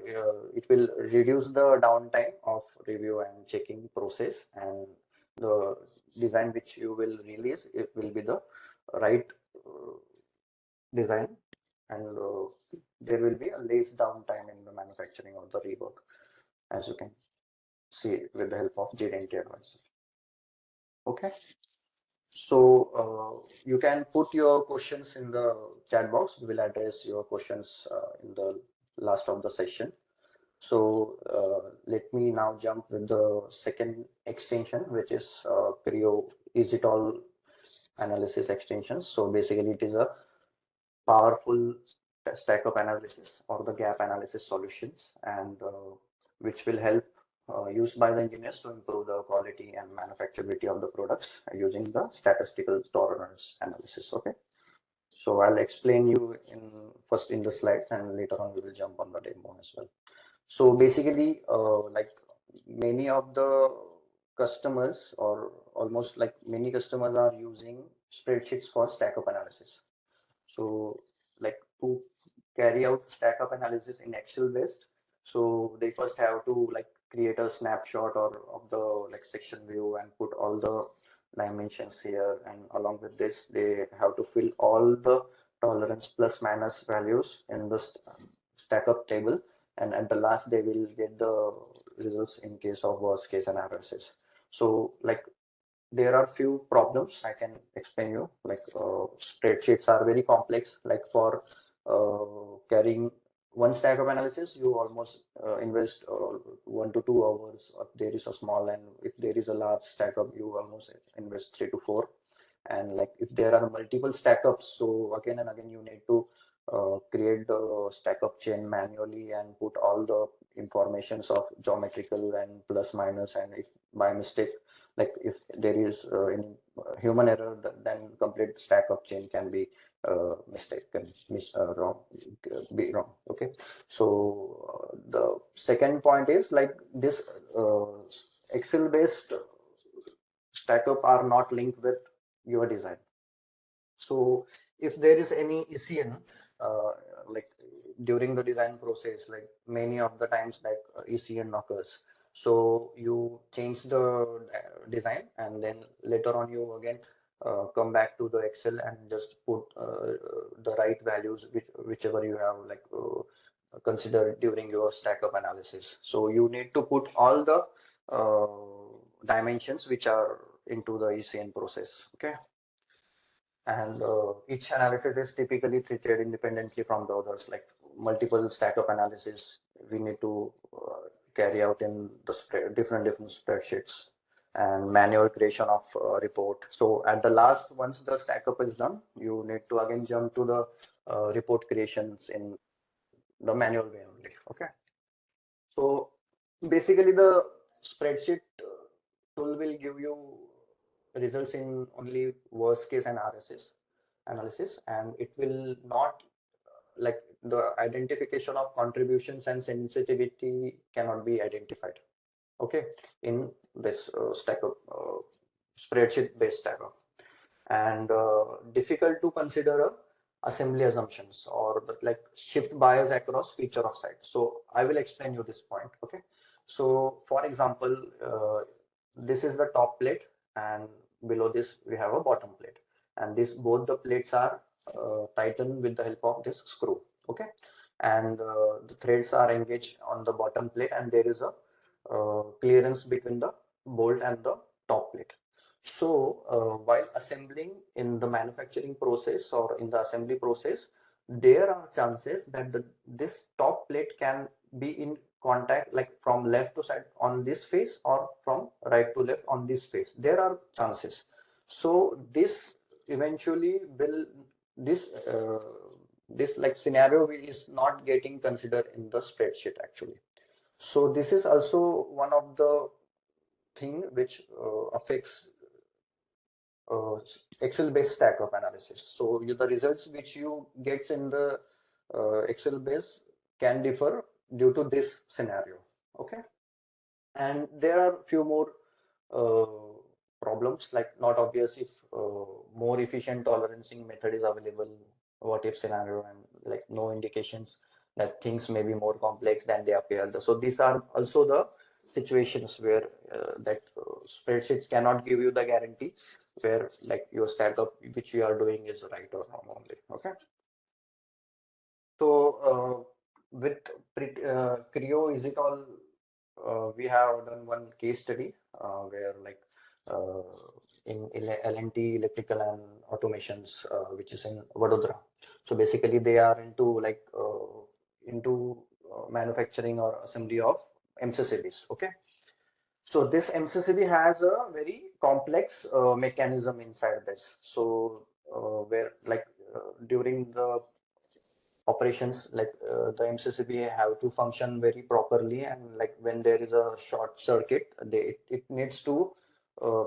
it will reduce the downtime of review and checking process, and the design which you will release, it will be the right design, and there will be a less downtime in the manufacturing of the rework, as you can see with the help of GD&T advisor. Okay, so you can put your questions in the chat box. We will address your questions in the last of the session. So let me now jump with the second extension, which is Creo EZtol analysis extension. So basically it is a powerful stack up analysis or the gap analysis solutions, and which will help used by the engineers to improve the quality and manufacturability of the products using the statistical tolerance analysis. Okay, so I'll explain you in first in the slides, and later on we will jump on the demo as well. So basically like many of the customers, or almost like many customers, are using spreadsheets for stack up analysis. So like to carry out stack up analysis in Excel based, So they first have to like create a snapshot or of the like section view and put all the dimensions here, and along with this they have to fill all the tolerance plus minus values in the stack up table, and at the last they will get the results in case of worst case analysis. So like there are few problems I can explain you. Like spreadsheets are very complex. Like for carrying one stack of analysis, you almost invest 1 to 2 hours. If there is a small, and if there is a large stack up, you almost invest 3 to 4. And like if there are multiple stack ups, so again and again you need to create the stack up chain manually and put all the informations of geometrical and plus minus, and if by mistake, like if there is any human error, then complete stack up chain can be mistaken, wrong, be wrong. Okay, so the second point is like this Excel based stack up are not linked with your design. So if there is any ECN, like during the design process, like many of the times like ECN occurs. So you change the design, and then later on you again come back to the Excel and just put the right values, whichever you have like considered during your stack up analysis. So you need to put all the dimensions which are into the ECN process. Okay. And each analysis is typically treated independently from the others. Like multiple stack up analysis we need to carry out in the different spreadsheets, and manual creation of report. So at the last, once the stack up is done, you need to again jump to the report creations in the manual way only. Okay, so basically the spreadsheet tool will give you results in only worst case analysis, and it will not like the identification of contributions and sensitivity cannot be identified. Okay, in this stack of spreadsheet based stack of, and difficult to consider assembly assumptions or like shift bias across feature of site. So I will explain you this point. Okay, so for example, this is the top plate, and below this we have a bottom plate, and this both the plates are tightened with the help of this screw. Okay, and the threads are engaged on the bottom plate, and there is a clearance between the bolt and the top plate. So while assembling in the manufacturing process or in the assembly process, there are chances that this top plate can be in contact like from left to side on this face or from right to left on this face. There are chances. So this eventually will this this like scenario is not getting considered in the spreadsheet actually. So this is also one of the thing which affects Excel-based stack of analysis. So the results which you get in the Excel base can differ due to this scenario. Okay, and there are few more problems, like not obvious if more efficient tolerancing method is available, what if scenario, and like no indications that things may be more complex than they appear. So these are also the situations where that spreadsheets cannot give you the guarantee where like your stack up which you are doing is right or wrong only. Okay, so with Creo EZtol, we have done one case study where like uh, in L&T electrical and automations, which is in Vadodara. So basically they are into like into manufacturing or assembly of MCCBs. Okay, so this MCCB has a very complex mechanism inside this. So where like during the operations, like the MCCB have to function very properly, and like when there is a short circuit, it needs to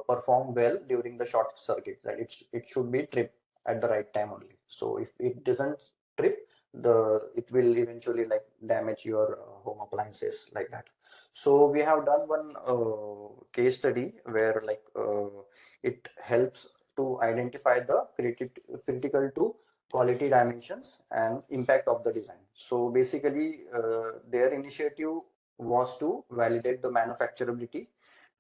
perform well during the short circuit. That it should be tripped at the right time only. So if it doesn't trip, it will eventually like damage your home appliances like that. So we have done one case study where like it helps to identify the critical to quality dimensions and impact of the design. So basically, their initiative was to validate the manufacturability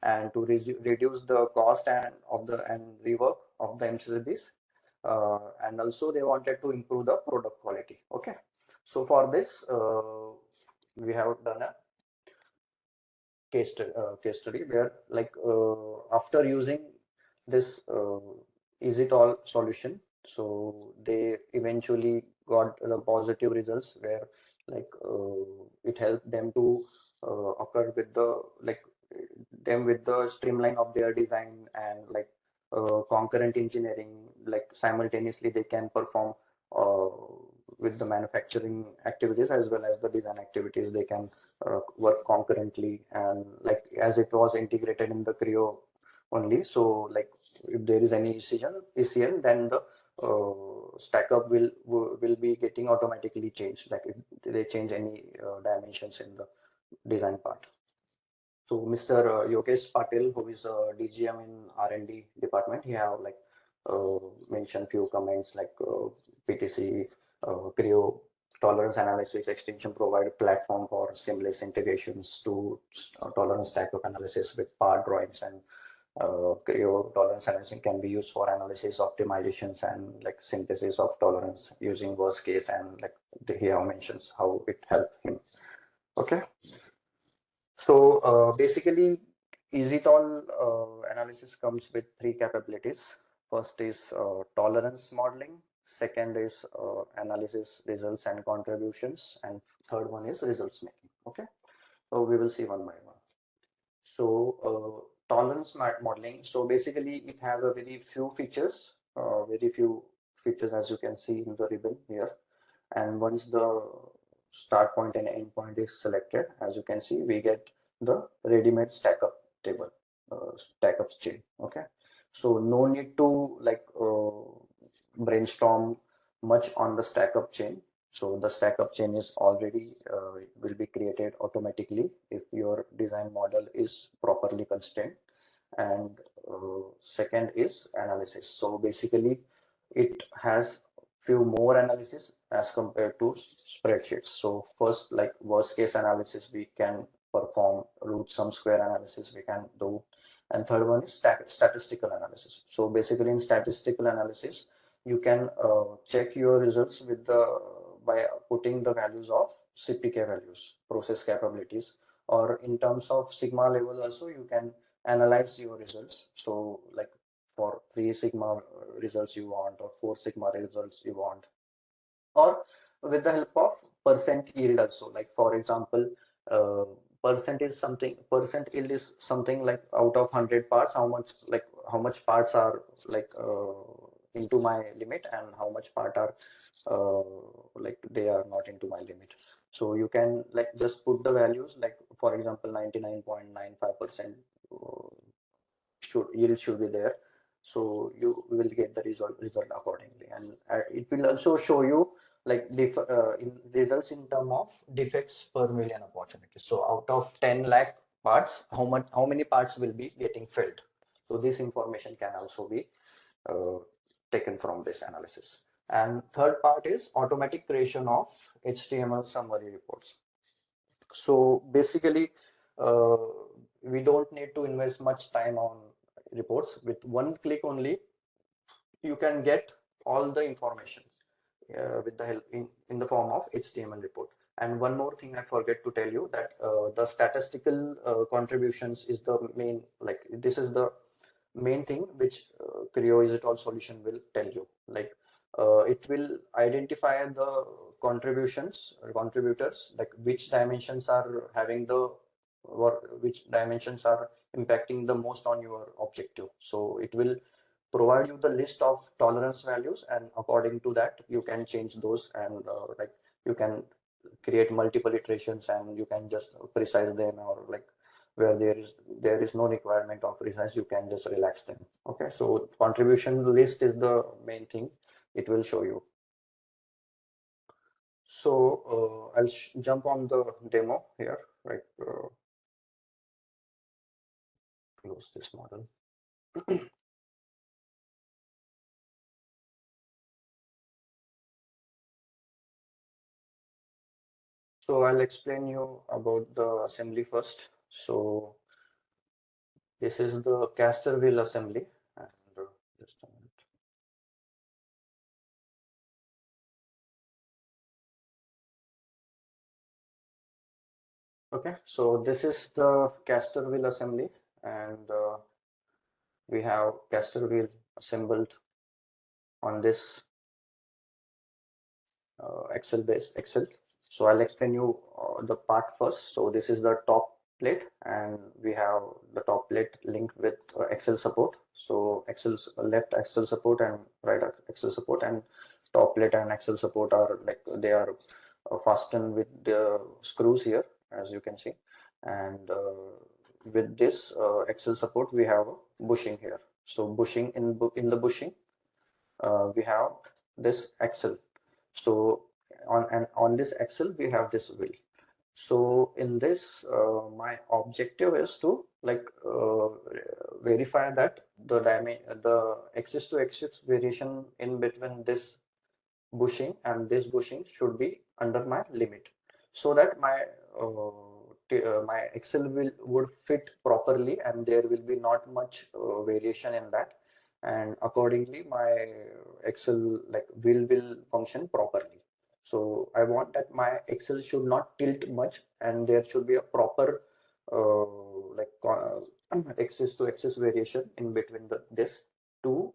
and to reduce the cost and rework of the MCBs. And also they wanted to improve the product quality. Okay, so for this, we have done a case study where like after using this EZtol solution, so they eventually got the positive results where like it helped them to occur with the like them with the streamline of their design and like concurrent engineering, like simultaneously they can perform uh, with the manufacturing activities as well as the design activities. They can work concurrently, and like as it was integrated in the Creo only, so like if there is any ECL, then the stack up will be getting automatically changed, like if they change any dimensions in the design part. So Mr. Yogesh Patil, who is DGM in R&D department, he have like mentioned few comments like PTC, Creo tolerance analysis extension provide platform for seamless integrations to tolerance stack up analysis with part drawings, and Creo tolerance analysis can be used for analysis optimizations and like synthesis of tolerance using worst case, and like he have mentions how it helped him. Okay. So basically, EZtol analysis comes with three capabilities. First is tolerance modeling. Second is analysis results and contributions, and third one is results making. Okay, so we will see one by one. So tolerance modeling. So basically, it has a very few features. As you can see in the ribbon here. And once the start point and end point is selected, as you can see, we get the ready-made stack up table, stack up chain. Okay, so no need to like brainstorm much on the stack up chain. So the stack up chain is already will be created automatically if your design model is properly constrained. And second is analysis. So basically it has few more analysis as compared to spreadsheets. So first, like worst case analysis, we can perform root sum square analysis we can do. And third one is statistical analysis. So basically in statistical analysis, you can check your results with the by putting the values of CPK values, process capabilities, or in terms of sigma level also you can analyze your results. So like for 3 sigma results you want, or 4 sigma results you want, or with the help of percent yield also. Like for example, percent yield is something like out of 100 parts, how much parts are like into my limit and how much part are like they are not into my limit. So you can like just put the values, like for example 99.95% yield should be there, so you will get the result accordingly. And it will also show you like in results in term of defects per million opportunities. So out of 10 lakh parts, how many parts will be getting filled. So this information can also be taken from this analysis. And third part is automatic creation of HTML summary reports. So basically we don't need to invest much time on reports. With one click only you can get all the information with the help in the form of HTML report. And one more thing I forget to tell you, that the statistical contributions is the main, like this is the main thing which Creo EZtol solution will tell you. Like it will identify the contributions or contributors, like which dimensions are having the, or which dimensions are impacting the most on your objective. So it will provide you the list of tolerance values, and according to that you can change those, and like you can create multiple iterations and you can just precise them, or like where there is no requirement of precise, you can just relax them. Okay, so contribution list is the main thing it will show you. So I'll jump on the demo here, right? Close this model. So I'll explain you about the assembly first. So this is the caster wheel assembly, and just a minute. Okay, so this is the caster wheel assembly, and we have caster wheel assembled on this Excel. So I'll explain you the part first. So this is the top plate, and we have the top plate linked with Excel support. So left Excel support and right Excel support, and top plate and Excel support are like they are fastened with the screws here, as you can see. And with this Excel support, we have a bushing here. So bushing in the bushing, we have this Excel. So on this Excel, we have this wheel. So in this, my objective is to like verify that the axis to axis variation in between this bushing and this bushing should be under my limit, so that my Excel would fit properly and there will be not much variation in that, and accordingly my Excel like will function properly. So I want that my Excel should not tilt much and there should be a proper axis to axis variation in between this two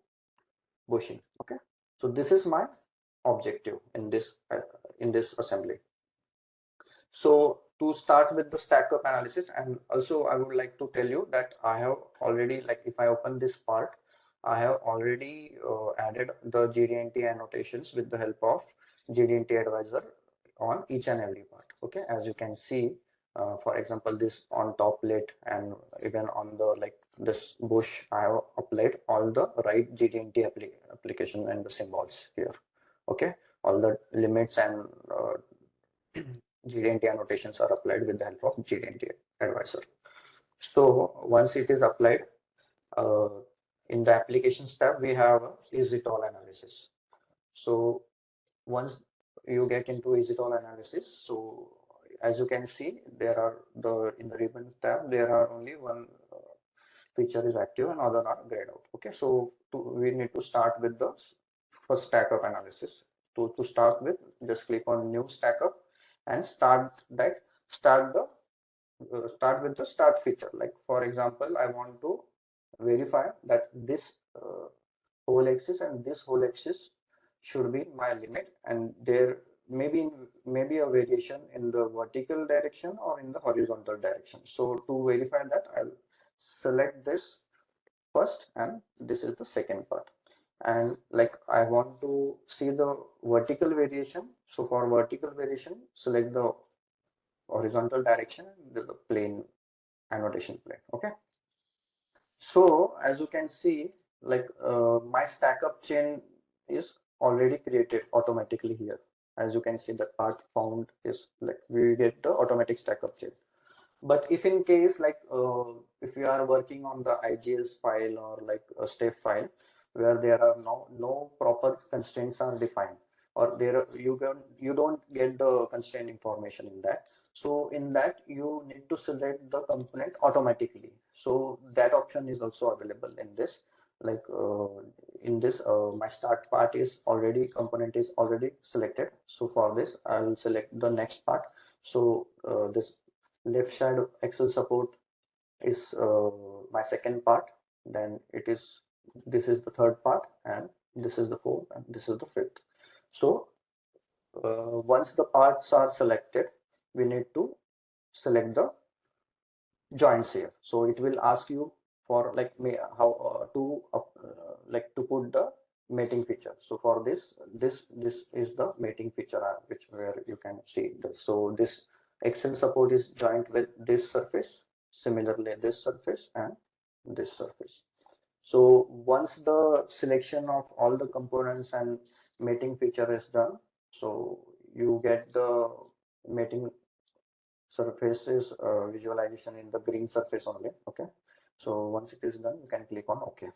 bushing. Okay, so this is my objective in this assembly. So to start with the stack up analysis, and also I would like to tell you that I have already, like if I open this part, I have already added the GD&T annotations with the help of GD&T advisor on each and every part. Okay, as you can see, for example, this on top plate and even on the like this bush, I have applied all the right GD&T application and the symbols here. Okay, all the limits and GD&T annotations are applied with the help of GD&T advisor. So once it is applied, uh, in the applications tab, we have EZtol analysis. So once you get into EZtol analysis, so as you can see, there are in the ribbon tab, there are only one feature is active and other are grayed out. Okay, so we need to start with the first stack up analysis. To start with, just click on new stack up and start with the start feature. Like for example, I want to verify that this whole axis and this whole axis should be my limit, and there maybe a variation in the vertical direction or in the horizontal direction. So to verify that, I'll select this first, and this is the second part. And like I want to see the vertical variation, so for vertical variation, select the horizontal direction and the plane annotation plane. Okay, so as you can see, like my stack up chain is already created automatically here. As you can see, the part found is like we get the automatic stack up chain. But if in case like if you are working on the IGS file or like a step file where there are no proper constraints are defined, or you don't get the constraint information in that, so in that you need to select the component automatically. So that option is also available in this. Like in this my start part is already component is already selected. So for this I will select the next part. So this left side Excel support is my second part. Then this is the third part, and this is the fourth, and this is the fifth. So once the parts are selected, we need to select the joints here. So it will ask you for like how like to put the mating feature. So for this is the mating feature which where you can see this. So this Excel support is joined with this surface, similarly this surface and this surface. So once the selection of all the components and mating feature is done, so you get the mating surfaces visualization in the green surface only. Okay, so once it is done, you can click on OK.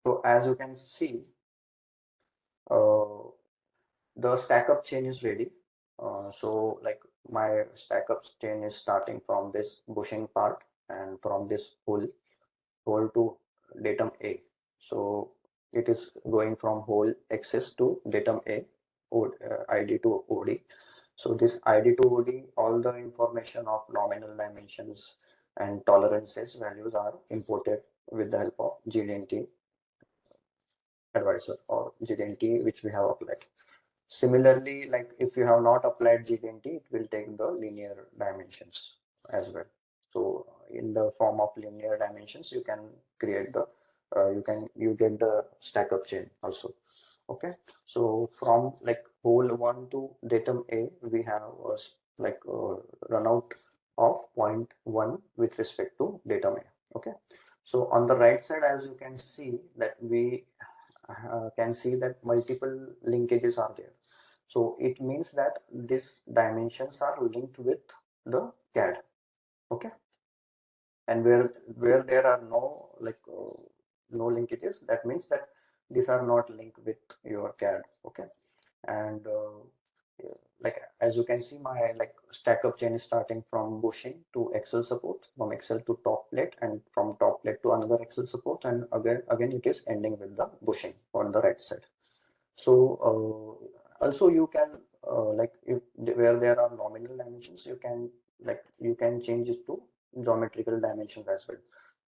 So as you can see, the stack up chain is ready. So like my stack up chain is starting from this bushing part and from this hole to datum A. So it is going from hole access to datum A, ID to OD. So this ID to OD, all the information of nominal dimensions and tolerances values are imported with the help of GD&T advisor or GD&T which we have applied. Similarly, like if you have not applied GD&T, it will take the linear dimensions as well. So in the form of linear dimensions, you can create the you get the stack up chain also. Okay, so from like hole 1 to datum A, we have like run out of 0.1 with respect to datum A. Okay, so on the right side, as you can see that we can see that multiple linkages are there. So it means that these dimensions are linked with the CAD. Okay, and where there are no no linkages, that means that these are not linked with your CAD. Okay, and like as you can see, my like stack up chain is starting from bushing to Excel support, from Excel to top plate, and from top plate to another Excel support, and again it is ending with the bushing on the right side. So also you can like if where there are nominal dimensions, you can you can change it to geometrical dimensions as well.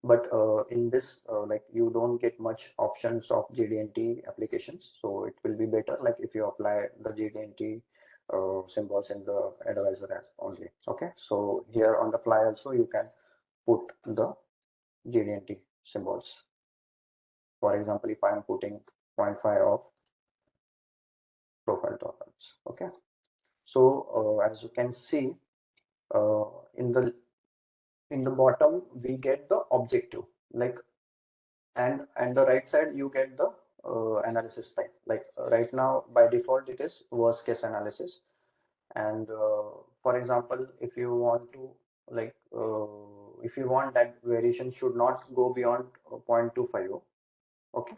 But in this like you don't get much options of GD&T applications, so it will be better like if you apply the GD&T symbols in the advisor as only. Okay, so here on the fly also you can put the GD&T symbols. For example, if I am putting 0.5 of profile tolerance. Okay, so as you can see uh, in the bottom we get the objective, like and the right side you get the analysis type. Like right now by default it is worst case analysis, and for example if you want to like if you want that variation should not go beyond 0.25. Okay,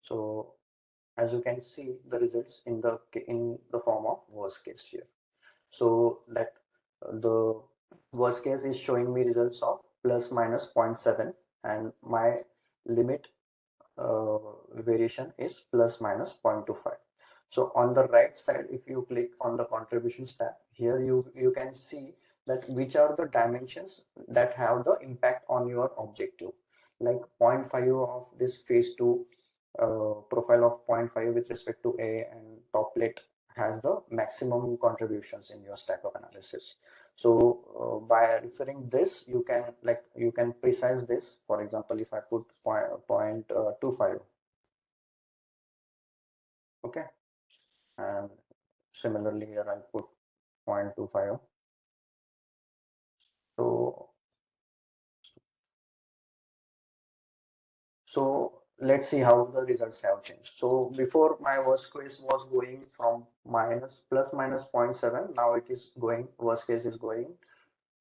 so as you can see the results in the form of worst case here. So that the worst case is showing me results of plus minus 0.7, and my limit variation is plus minus 0.25. So on the right side, if you click on the contributions tab, here you can see that which are the dimensions that have the impact on your objective. Like 0.5 of this phase 2 profile of 0.5 with respect to A, and top plate has the maximum contributions in your stack of analysis. So by referring this, you can precise this. For example, if I put 0.25, okay, and similarly here I put 0.25. So let's see how the results have changed. So before my worst case was going from plus minus 0.7, now it is going, worst case is going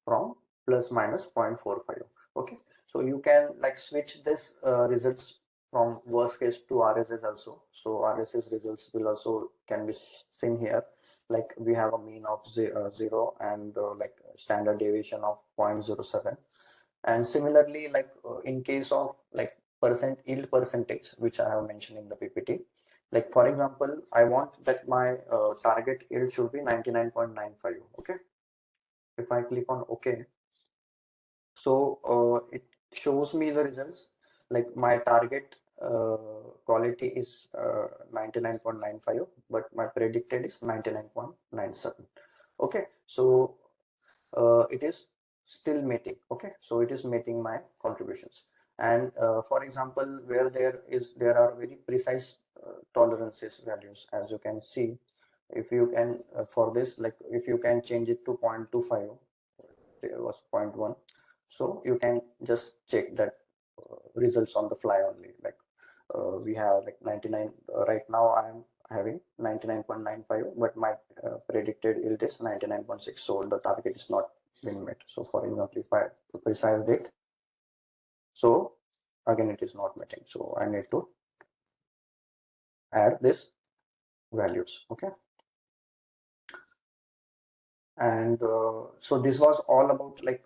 from plus minus 0.45. Okay, so you can like switch this results from worst case to RSS also. So RSS results will also can be seen here. Like we have a mean of 0 and like standard deviation of 0.07. And similarly, like in case of like yield percentage, which I have mentioned in the PPT, like for example, I want that my target yield should be 99.95. Okay, if I click on OK, so it shows me the results. Like my target quality is 99.95, but my predicted is 99.97. Okay, so it is still meeting. Okay, so it is meeting my contributions. And for example, where there are very precise tolerances values, as you can see, if you can for this, like if you can change it to 0.25, there was 0.1, so you can just check that results on the fly only. Like we have like 99 right now I am having 99.95, but my predicted yield is 99.6, so the target is not being met. So for example, if I precise it, so again it is not meeting, so I need to add this values. Okay, And so this was all about like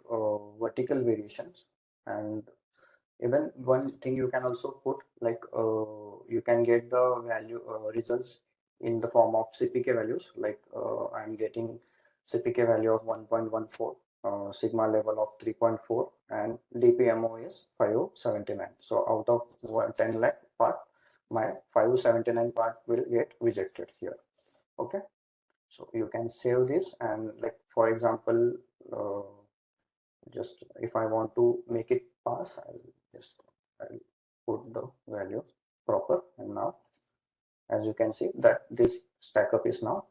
vertical variations. And even one thing you can also put like you can get the value results in the form of CPK values. Like I'm getting CPK value of 1.14, sigma level of 3.4, and DPMO is 579. So out of 10 lakh part, my 579 part will get rejected here. Okay, so you can save this, and like for example, just if I want to make it pass, I'll put the value proper, and now as you can see that this stack up is now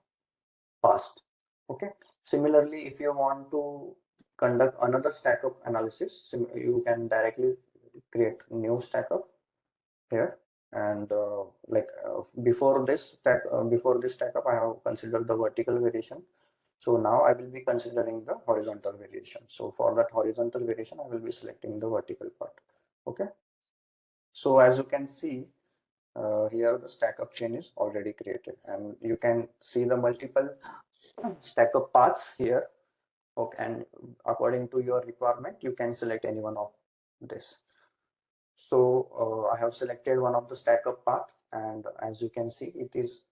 passed. Okay, similarly if you want to conduct another stack up analysis, you can directly create new stack up here. And before this stack up I have considered the vertical variation. So now I will be considering the horizontal variation. So for that horizontal variation, I will be selecting the vertical part. Okay. So as you can see, here the stack up chain is already created, and you can see the multiple stack up paths here. Okay, and according to your requirement, you can select any one of this. So I have selected one of the stack up path, and as you can see, it is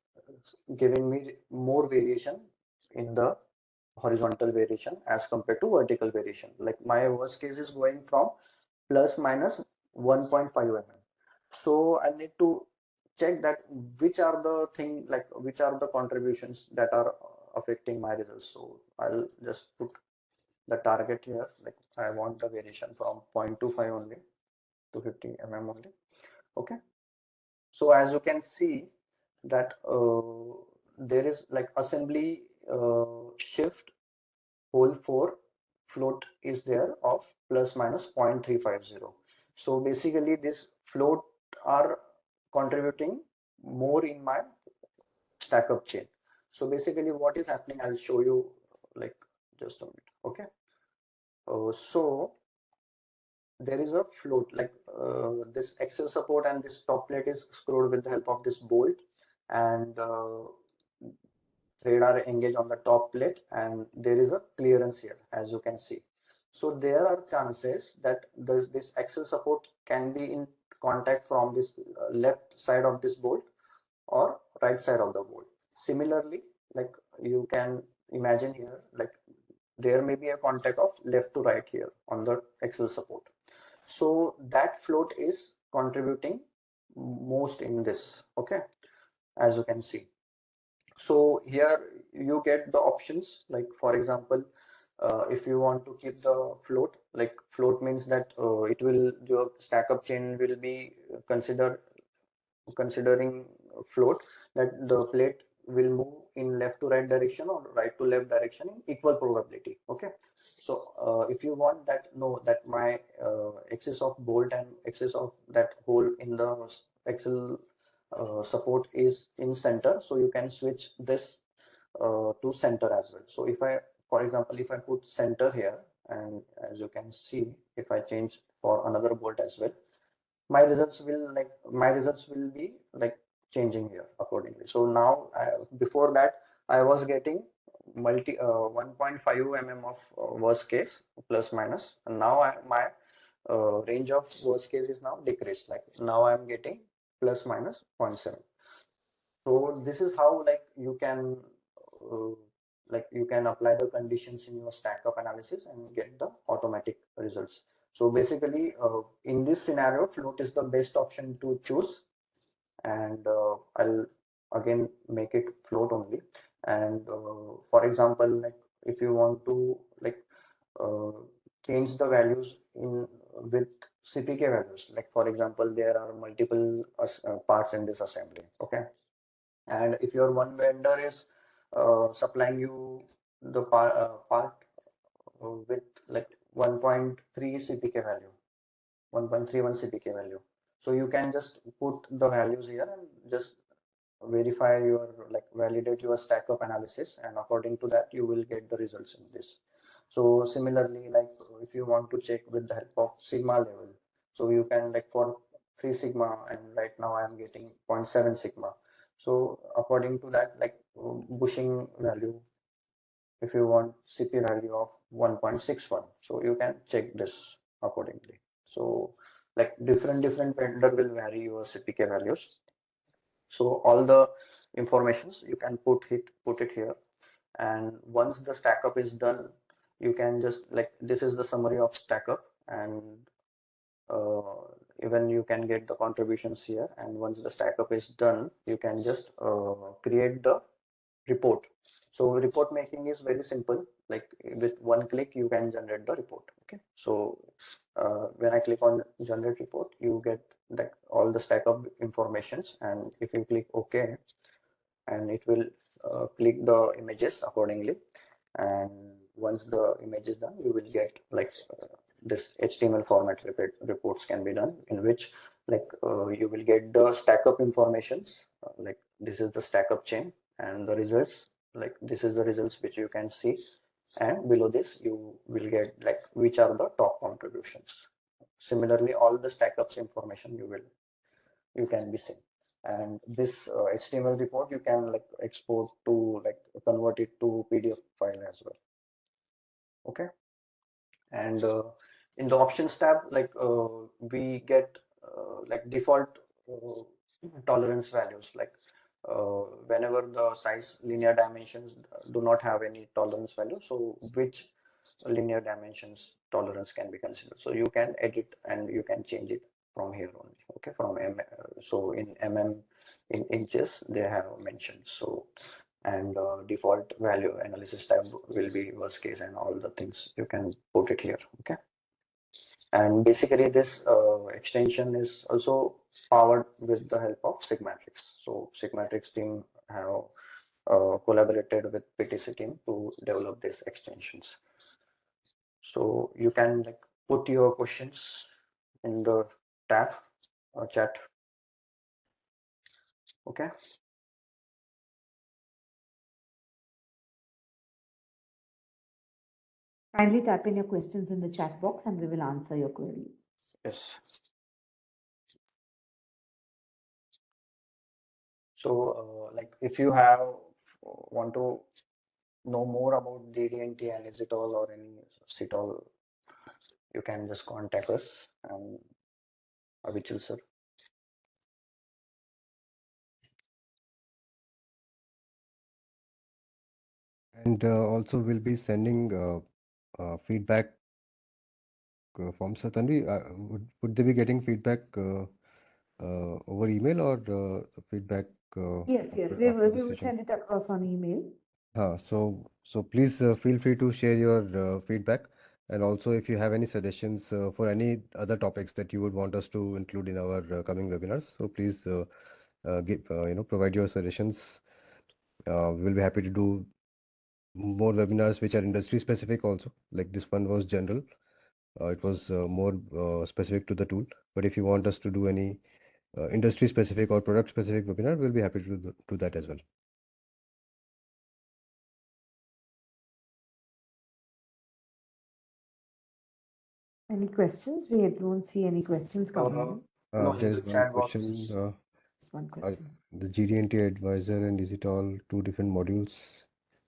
giving me more variation in the horizontal variation as compared to vertical variation. Like my worst case is going from plus minus 1.5 mm. So I need to check that which are the which are the contributions that are affecting my results. So I'll just put the target here. Like I want the variation from 0.25 only to 50 mm only. Okay. So as you can see that there is like assembly shift whole 4 float is there of plus minus 0.350. So basically this float are contributing more in my stack up chain. So basically what is happening, I'll show you like just a minute. Okay. So there is a float like this axle support, and this top plate is screwed with the help of this bolt, and thread are engaged on the top plate, and there is a clearance here as you can see. So there are chances that this axle support can be in contact from this left side of this bolt or right side of the bolt. Similarly, like you can imagine here, like there may be a contact of left to right here on the axle support. So that float is contributing most in this. Okay, as you can see. So here you get the options, like for example, if you want to keep the float, like float means that it will, your stack up chain will be considering float, that the plate will move in left to right direction or right to left direction in equal probability. Okay, so if you want that, no, that my axis of bolt and axis of that hole in the axle support is in center, so you can switch this to center as well. So if I, for example, if I put center here, and as you can see, if I change for another bolt as well, my results will be like changing here accordingly. So now before that I was getting 1.5 mm of worst case plus minus, and now my range of worst case is now decreased, like now I'm getting plus minus 0.7. So this is how like you can apply the conditions in your stack up analysis and get the automatic results. So basically in this scenario, float is the best option to choose, and I'll again make it float only. And for example, like if you want to like uh, change the values in with CPK values, like for example, there are multiple parts in this assembly. Okay, and if your one vendor is supplying you the part with like 1.3 CPK value, 1.31 CPK value, so you can just put the values here and just verify your like validate your stack up analysis, and according to that you will get the results in this. So similarly, like if you want to check with the help of sigma level, so you can like for 3 sigma, and right now I am getting 0.7 sigma. So according to that, like bushing value, if you want CP value of 1.61, so you can check this accordingly. So like different vendor will vary your CPK values. So all the informations you can put it here, and once the stack up is done, you can just like this is the summary of stack up, and even you can get the contributions here. And once the stack up is done, you can just create the report. So report making is very simple. Like with one click, you can generate the report. Okay. So when I click on generate report, you get like all the stack up informations. And if you click OK, and it will click the images accordingly. And once the image is done, you will get like this HTML format reports can be done, in which like you will get the stack up informations. Like this is the stack up chain, and the results, like this is the results which you can see, and below this you will get like which are the top contributions. Similarly, all the stack ups information you can be seen. And this HTML report you can like export to like convert it to PDF file as well. Okay. And in the options tab, like we get like default tolerance values, like whenever the size linear dimensions do not have any tolerance value, so which linear dimensions tolerance can be considered. So you can edit and you can change it from here only. Okay, from so in in inches they have mentioned. So and default value analysis tab will be worst case, and all the things you can put it here. Okay. And basically this extension is also powered with the help of Sigmatrix. So Sigmatrix team have collaborated with PTC team to develop these extensions. So you can like put your questions in the tab or chat. Okay. Kindly type in your questions in the chat box and we will answer your queries. Yes. So like if you have want to know more about GD&T and EZtol or any EZtol, you can just contact us, and Avichal sir. And also we'll be sending feedback forms. So Tanvi, would they be getting feedback over email or feedback? Yes, yes, after we after will, the we will session? send it across on email. So please feel free to share your feedback, and also if you have any suggestions for any other topics that you would want us to include in our coming webinars, so please give provide your suggestions. We'll be happy to do more webinars which are industry specific also. Like this one was general. It was more specific to the tool. But if you want us to do any industry specific or product specific webinar, we'll be happy to do that as well. Any questions? We don't see any questions coming in. No, in There the is one chat question. box. One question. The GD&T advisor and EZtol, two different modules.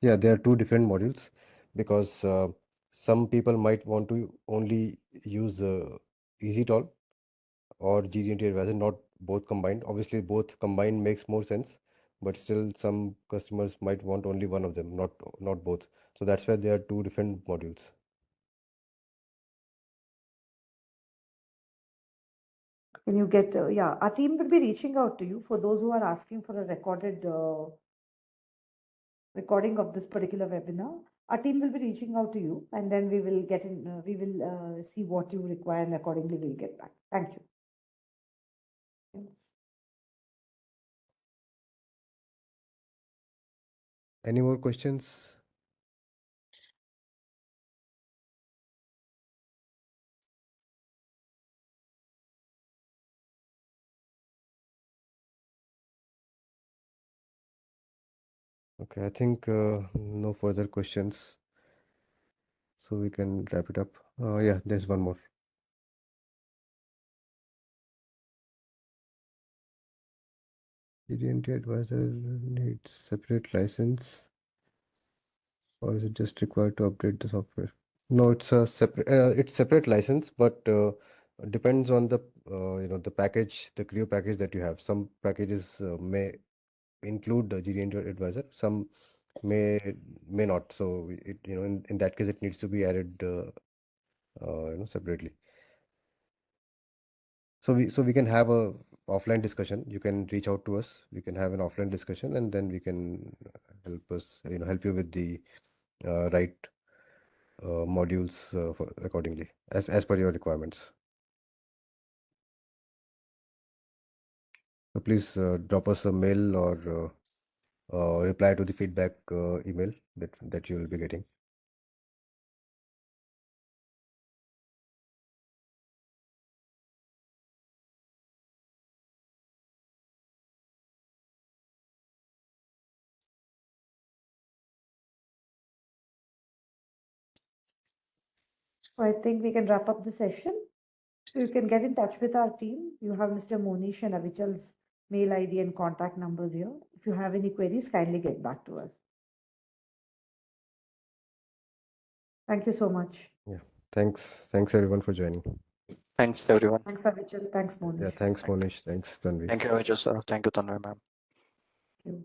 Yeah, there are two different modules because some people might want to only use EZtol or GD&T advisor, not both combined. Obviously, both combined makes more sense, but still some customers might want only one of them, not both. So that's why there are two different modules. Can you get, yeah, our team will be reaching out to you for those who are asking for a recording of this particular webinar. Our team will be reaching out to you, and then we will get in, we will see what you require, and accordingly we'll get back. Thank you. Yes. Any more questions? Okay, I think no further questions. So we can wrap it up. Yeah, there's one more. GD&T advisor needs separate license. Or is it just required to update the software? No, it's separate license, but depends on the the package, the Creo package that you have. Some packages may include the GD&T advisor, some may not. So it in that case it needs to be added separately. So we can have a offline discussion. You can reach out to us. We can have an offline discussion, and then we can help you with the right modules accordingly as per your requirements. So please drop us a mail or reply to the feedback email that you will be getting. So I think we can wrap up the session. So you can get in touch with our team. You have Mr. Monish and Avichal's mail ID and contact numbers here. If you have any queries, kindly get back to us. Thank you so much. Yeah. Thanks everyone for joining. Thanks, everyone. Thanks, Avichal. Thanks, Monish. Yeah. Thanks, Monish. Thanks, Tanvi. Thank you, Ajay sir. Thank you, Tanvi ma'am. Thank you.